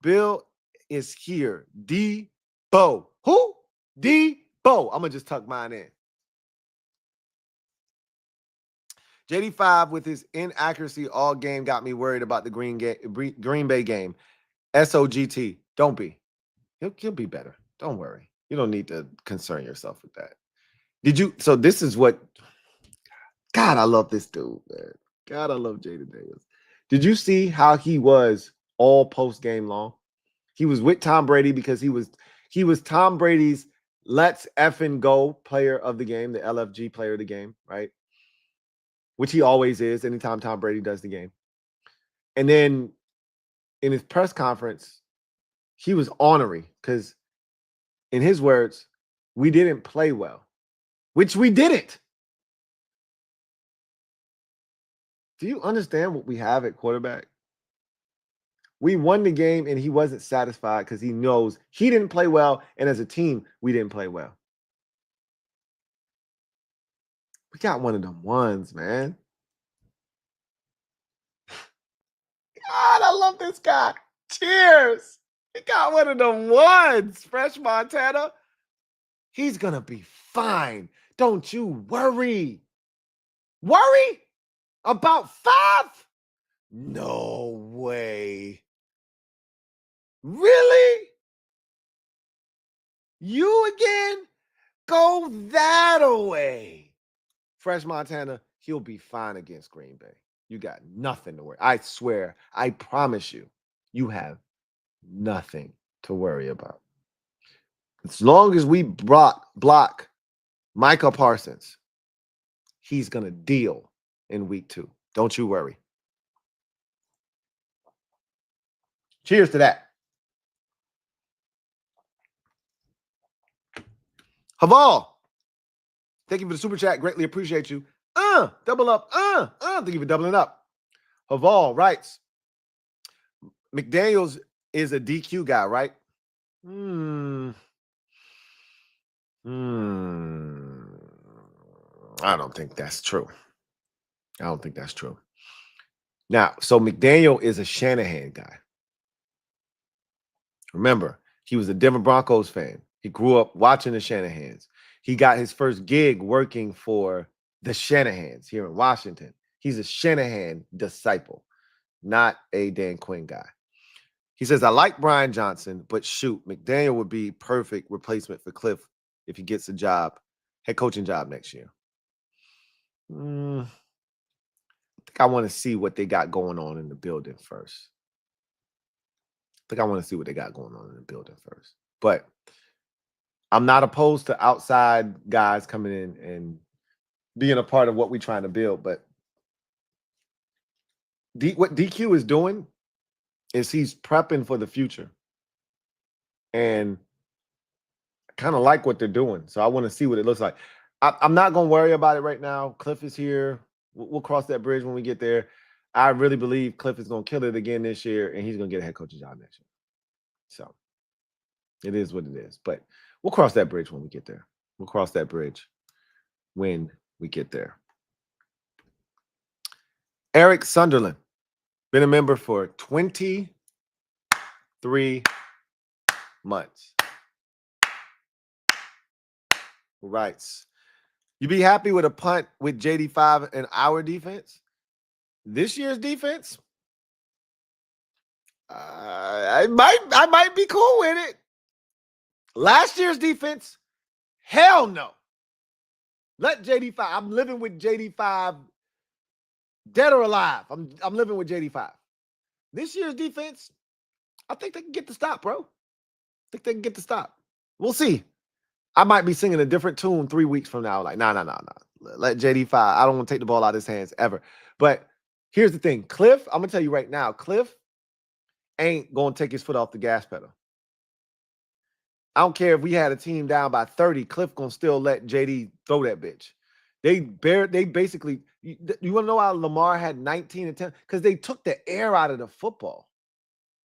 Bill is here. D-Bo. Who? D-Bo. I'm going to just tuck mine in. JD5 with his inaccuracy all game got me worried about the Green Bay game. SOGT. Don't be. He'll be better. Don't worry. You don't need to concern yourself with that. So this is what, God, I love this dude, man. God, I love Jaden Davis. Did you see how he was all post game long? He was with Tom Brady because he was Tom Brady's let's effing go player of the game, the LFG player of the game, right? Which he always is anytime Tom Brady does the game. And then in his press conference, he was ornery because, in his words, we didn't play well, which we didn't. Do you understand what we have at quarterback? We won the game and he wasn't satisfied because he knows he didn't play well. And as a team, we didn't play well. We got one of them ones, man. God, I love this guy. Cheers. We got one of them ones, Fresh Montana. He's going to be fine. Don't you worry. Worry about 5? No way. Really? You again? Go that away. Fresh Montana, he'll be fine against Green Bay. You got nothing to worry. I swear, I promise you, you have nothing to worry about. As long as we block Micah Parsons, he's going to deal in week 2. Don't you worry. Cheers to that. Haval, thank you for the super chat. Greatly appreciate you. Double up. Thank you for doubling up. Haval writes, McDaniels is a DQ guy, right? I don't think that's true. Now, so McDaniel is a Shanahan guy. Remember, he was a Denver Broncos fan. He grew up watching the Shanahans. He got his first gig working for the Shanahans here in Washington. He's a Shanahan disciple, not a Dan Quinn guy. He says, I like Brian Johnson, but shoot, McDaniel would be perfect replacement for Cliff if he gets a job, head coaching job next year. I think I want to see what they got going on in the building first. But I'm not opposed to outside guys coming in and being a part of what we're trying to build. But what DQ is doing is he's prepping for the future. And I kind of like what they're doing. So I want to see what it looks like. I'm not going to worry about it right now. Cliff is here. We'll cross that bridge when we get there. I really believe Cliff is going to kill it again this year, and he's going to get a head coaching job next year. So it is what it is. But we'll cross that bridge when we get there. Eric Sunderland, been a member for 23 months. Who writes, you be happy with a punt with JD5 and our defense? This year's defense? I might be cool with it. Last year's defense? Hell no. Let JD5. I'm living with JD5 dead or alive. I'm living with JD5. This year's defense, I think they can get the stop, bro. I think they can get the stop. We'll see. I might be singing a different tune 3 weeks from now. Like, nah. Let JD5. I don't want to take the ball out of his hands ever. But here's the thing. Cliff, I'm going to tell you right now, Cliff ain't going to take his foot off the gas pedal. I don't care if we had a team down by 30, Cliff going to still let JD throw that bitch. They basically, you want to know how Lamar had 19 attempts? Because they took the air out of the football.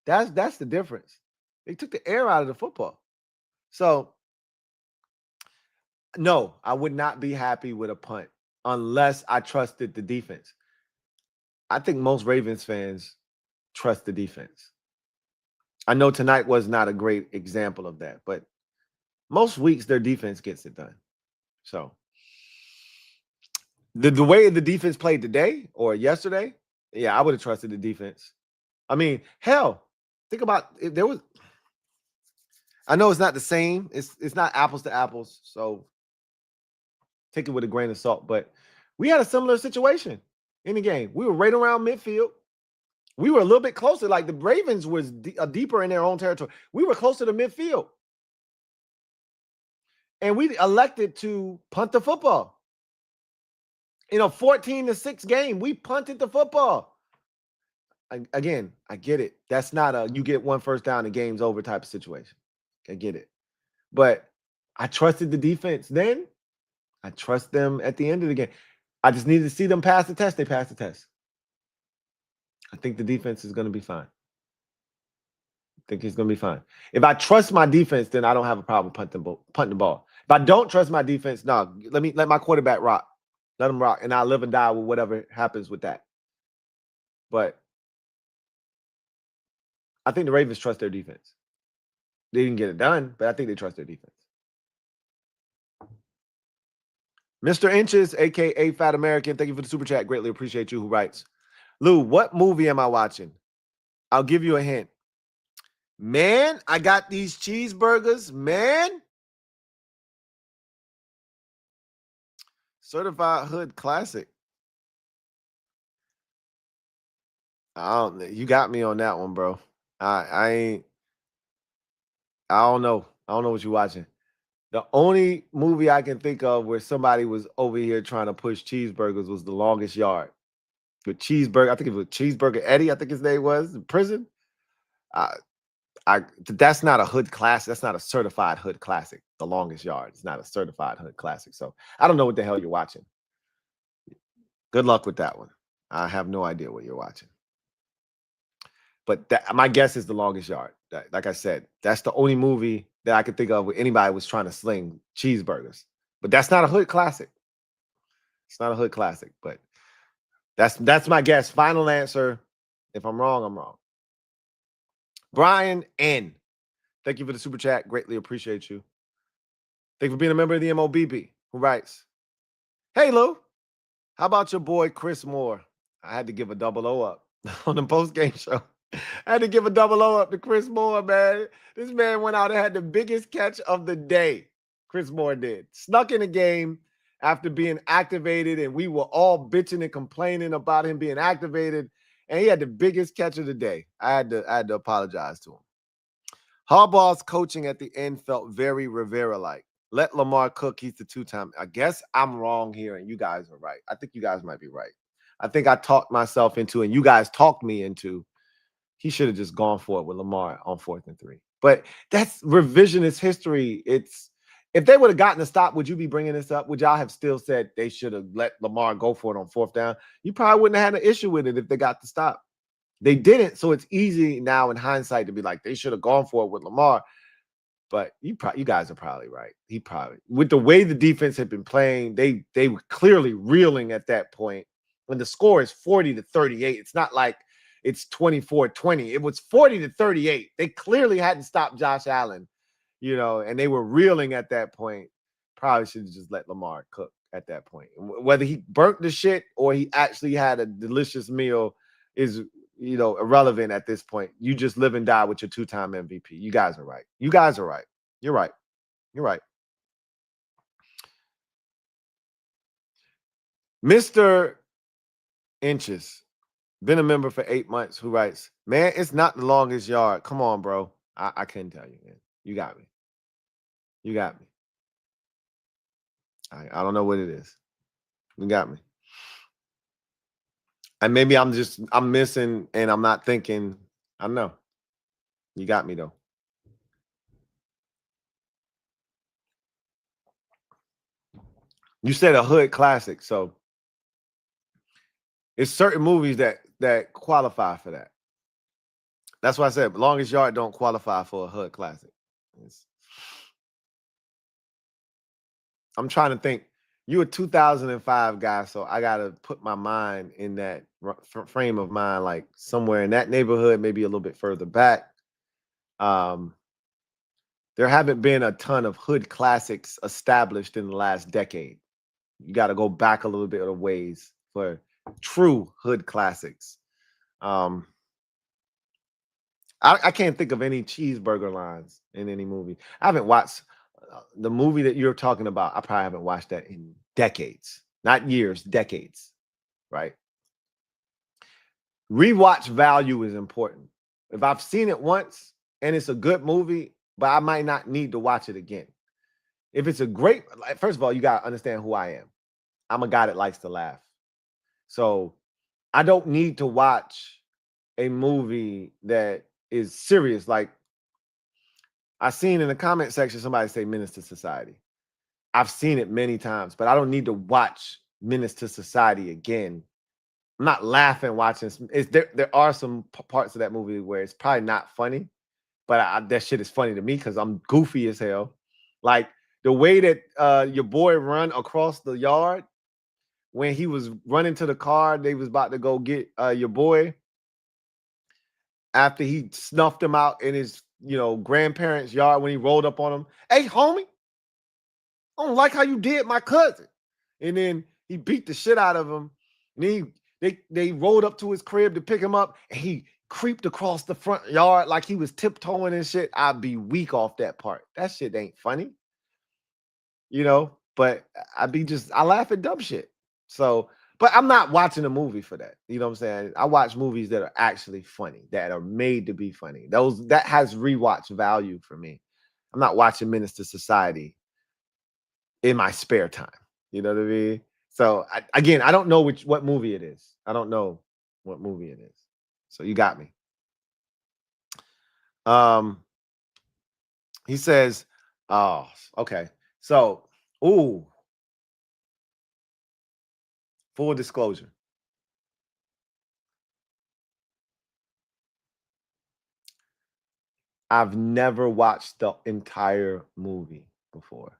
That's the difference. They took the air out of the football. So, no, I would not be happy with a punt unless I trusted the defense. I think most Ravens fans trust the defense. I know tonight was not a great example of that, but most weeks their defense gets it done. So the way the defense played today or yesterday, yeah, I would have trusted the defense. I mean, hell, think about if there was. I know it's not the same. It's not apples to apples, so take it with a grain of salt. But we had a similar situation in the game. We were right around midfield. We were a little bit closer. Like the Ravens was deeper in their own territory. We were closer to midfield. And we elected to punt the football. In a 14-6 game, we punted the football. Again, I get it. That's not a you get one first down and game's over type of situation. I get it. But I trusted the defense then. I trust them at the end of the game. I just needed to see them pass the test. They passed the test. I think the defense is going to be fine. I think it's going to be fine. If I trust my defense, then I don't have a problem punting the ball. If I don't trust my defense, no, let my quarterback rock. Let him rock, and I'll live and die with whatever happens with that. But I think the Ravens trust their defense. They didn't get it done, but I think they trust their defense. Mr. Inches, a.k.a. Fat American, thank you for the super chat. Greatly appreciate you, who writes, Lou, what movie am I watching? I'll give you a hint. Man, I got these cheeseburgers. Man. Certified Hood Classic. You got me on that one, bro. I don't know. I don't know what you're watching. The only movie I can think of where somebody was over here trying to push cheeseburgers was The Longest Yard. With Cheeseburger, I think it was Cheeseburger Eddie, I think his name was, in prison. That's not a hood classic. That's not a certified hood classic. The Longest Yard. It's not a certified hood classic. So I don't know what the hell you're watching. Good luck with that one. I have no idea what you're watching. But my guess is The Longest Yard. Like I said, that's the only movie that I could think of where anybody was trying to sling cheeseburgers. But that's not a hood classic. It's not a hood classic, but that's my guess. Final answer. If I'm wrong, I'm wrong. Brian N. Thank you for the super chat. Greatly appreciate you. Thank you for being a member of the MOBB, who writes, hey, Lou, how about your boy Chris Moore? I had to give a 0-0 up on the postgame show. I had to give a 0-0 up to Chris Moore, man. This man went out and had the biggest catch of the day. Chris Moore did. Snuck in the game after being activated, and we were all bitching and complaining about him being activated, and he had the biggest catch of the day. I had to apologize to him. Harbaugh's coaching at the end felt very Rivera-like. Let Lamar cook. He's the two-time. I guess I'm wrong here, and you guys are right. I think you guys might be right. I think I talked myself into, and you guys talked me into, he should have just gone for it with Lamar on 4th and 3. But that's revisionist history. If they would have gotten a stop, would you be bringing this up? Would y'all have still said they should have let Lamar go for it on 4th down? You probably wouldn't have had an issue with it if they got the stop. They didn't, so it's easy now in hindsight to be like, they should have gone for it with Lamar. But you guys are probably right. He probably, with the way the defense had been playing, they were clearly reeling at that point. when the score is 40-38. It's not like it's 24-20. It was 40-38. They clearly hadn't stopped Josh Allen, and they were reeling at that point. Probably should have just let Lamar cook at that point. Whether he burnt the shit or he actually had a delicious meal is, irrelevant at this point. You just live and die with your 2-time MVP. You guys are right. You guys are right. You're right. You're right. Mr. Inches, been a member for 8 months, who writes, man, it's not the longest yard. Come on, bro. I couldn't tell you, man. You got me. You got me. I don't know what it is. You got me. And maybe I'm missing and I'm not thinking. I don't know. You got me, though. You said a hood classic, so it's certain movies that qualify for that. That's why I said Longest Yard don't qualify for a hood classic. I'm trying to think. You're a 2005 guy, so I got to put my mind in that frame of mind, like somewhere in that neighborhood, maybe a little bit further back. There haven't been a ton of hood classics established in the last decade. You got to go back a little bit of ways for true hood classics. I can't think of any cheeseburger lines in any movie. I haven't watched the movie that you're talking about. I probably haven't watched that in decades, not years, decades, right? Rewatch value is important. If I've seen it once and it's a good movie, but I might not need to watch it again. If it's a great, first of all, you got to understand who I am. I'm a guy that likes to laugh. So I don't need to watch a movie that is serious. Like I seen in the comment section, somebody say Menace to Society. I've seen it many times, but I don't need to watch Menace to Society again. I'm not laughing watching. There are some parts of that movie where it's probably not funny, but that shit is funny to me because I'm goofy as hell. Like the way that your boy run across the yard when he was running to the car, they was about to go get your boy after he snuffed him out in his, grandparents' yard when he rolled up on him. Hey, homie, I don't like how you did my cousin. And then he beat the shit out of him. And they rolled up to his crib to pick him up, and he creeped across the front yard like he was tiptoeing and shit. I'd be weak off that part. That shit ain't funny. But I laugh at dumb shit. So, but I'm not watching a movie for that. You know what I'm saying? I watch movies that are actually funny, that are made to be funny. That has rewatch value for me. I'm not watching Menace to Society in my spare time. You know what I mean? So I don't know what movie it is. I don't know what movie it is. So you got me. He says, oh, okay. So, full disclosure. I've never watched the entire movie before.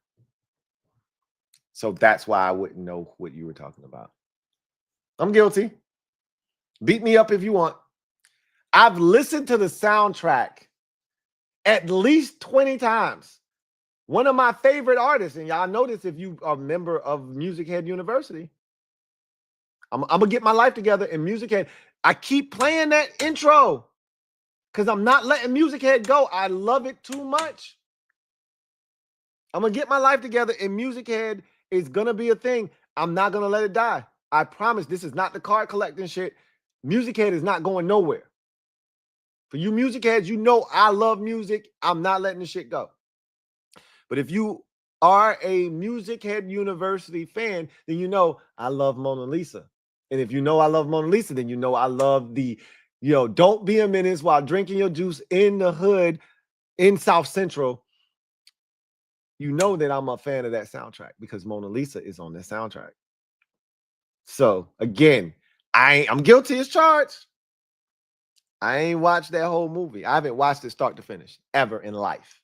So that's why I wouldn't know what you were talking about. I'm guilty. Beat me up if you want. I've listened to the soundtrack at least 20 times. One of my favorite artists, and y'all know this if you are a member of MusicHead University. I'm going to get my life together in MusicHead. I keep playing that intro because I'm not letting MusicHead go. I love it too much. I'm going to get my life together, and MusicHead is going to be a thing. I'm not going to let it die. I promise this is not the card collecting shit. MusicHead is not going nowhere. For you music heads, I love music. I'm not letting the shit go. But if you are a MusicHead University fan, then I love Mona Lisa. And if I love Mona Lisa, then I love the, don't be a menace while drinking your juice in the hood in South Central. That I'm a fan of that soundtrack because Mona Lisa is on that soundtrack. So again, I'm guilty as charged. I ain't watched that whole movie. I haven't watched it start to finish ever in life.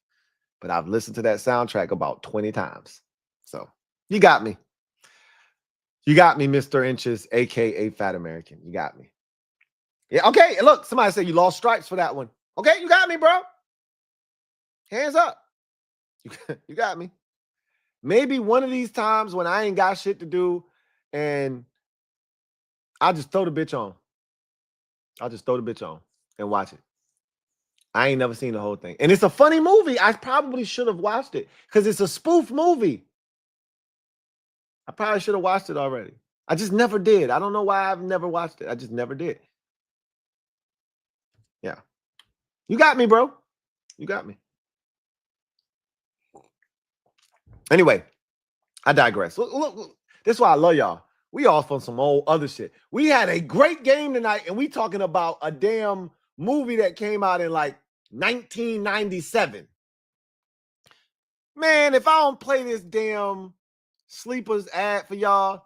But I've listened to that soundtrack about 20 times. So you got me. You got me, Mr. Inches, a.k.a. Fat American. You got me. Yeah, okay. Look, somebody said you lost stripes for that one. Okay, you got me, bro. Hands up. You got me. Maybe one of these times when I ain't got shit to do and I'll just throw the bitch on. I'll just throw the bitch on and watch it. I ain't never seen the whole thing. And it's a funny movie. I probably should have watched it because it's a spoof movie. I probably should have watched it already. I just never did. I don't know why I've never watched it. I just never did. Yeah. You got me, bro. You got me. Anyway, I digress. Look, this is why I love y'all. We off on some old other shit. We had a great game tonight, and we talking about a damn movie that came out in like 1997. Man, if I don't play this damn Sleepers ad for y'all.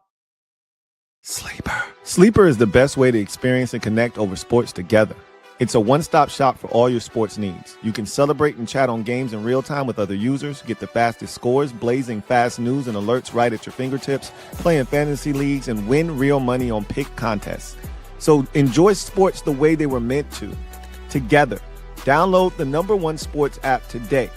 Sleeper. Sleeper is the best way to experience and connect over sports together. It's a one-stop shop for all your sports needs. You can celebrate and chat on games in real time with other users, get the fastest scores, blazing fast news and alerts right at your fingertips, play in fantasy leagues, and win real money on pick contests. So enjoy sports the way they were meant to. Together. Download the #1 sports app today.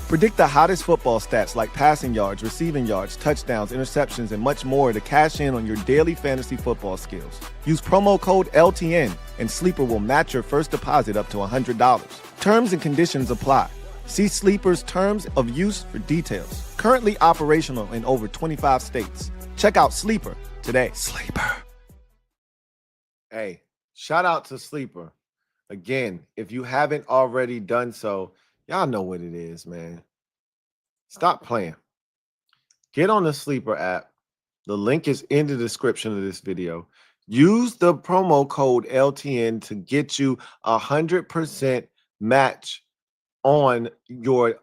Predict the hottest football stats like passing yards, receiving yards, touchdowns, interceptions, and much more to cash in on your daily fantasy football skills. Use promo code LTN and Sleeper will match your first deposit up to $100. Terms and conditions apply. See Sleeper's terms of use for details. Currently operational in over 25 states. Check out Sleeper today. Sleeper. Hey, shout out to Sleeper. Again, if you haven't already done so, y'all know what it is, man. Stop playing. Get on the Sleeper app. The link is in the description of this video. Use the promo code LTN to get you 100% match on your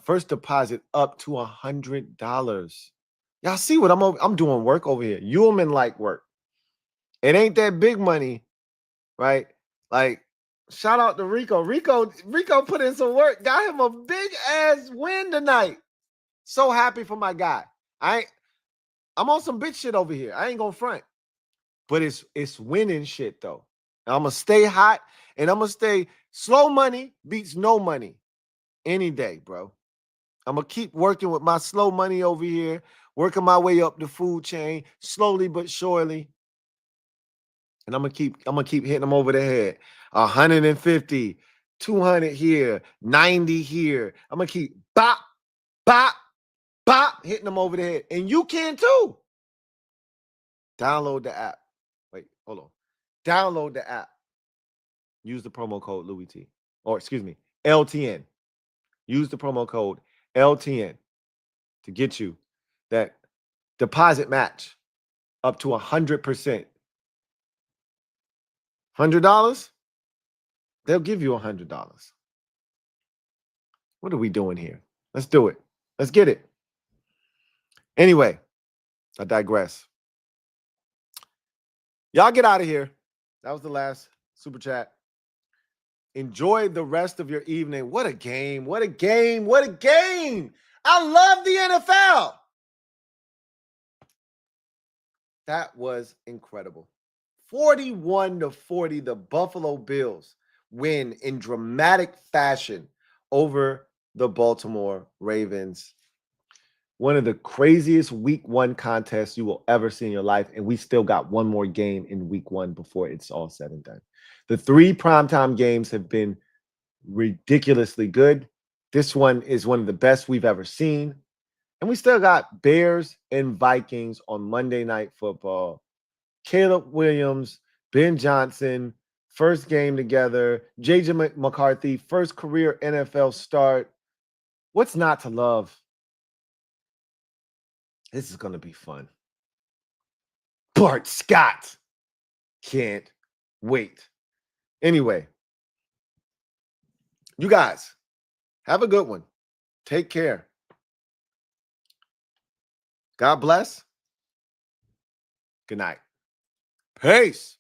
first deposit up to $100. Y'all see what I'm doing work over here. Ullman like work. It ain't that big money, right? Like, shout out to Rico. Rico put in some work. Got him a big ass win tonight. So happy for my guy. I'm on some bitch shit over here. I ain't gonna front. But it's winning shit though. And I'm gonna stay hot and I'm gonna stay slow money beats no money any day, bro. I'm gonna keep working with my slow money over here, working my way up the food chain slowly but surely. And I'm gonna keep hitting them over the head. 150, 200 here, 90 here. I'm gonna keep bop, bop, bop, hitting them over the head. And you can too. Download the app. Wait, hold on. Download the app. Use the promo code LouieT. Or excuse me, LTN. Use the promo code LTN to get you that deposit match up to 100%. $100? They'll give you $100. What are we doing here? Let's do it. Let's get it. Anyway, I digress. Y'all get out of here. That was the last super chat. Enjoy the rest of your evening. What a game. What a game. What a game. I love the NFL. That was incredible. 41-40, the Buffalo Bills win in dramatic fashion over the Baltimore Ravens. One of the craziest week 1 contests you will ever see in your life. And we still got one more game in week 1 before it's all said and done. The 3 primetime games have been ridiculously good. This one is one of the best we've ever seen. And we still got Bears and Vikings on Monday Night Football. Caleb Williams, Ben Johnson, first game together. J.J. McCarthy, first career NFL start. What's not to love? This is going to be fun. Bart Scott. Can't wait. Anyway, you guys, have a good one. Take care. God bless. Good night. Peace.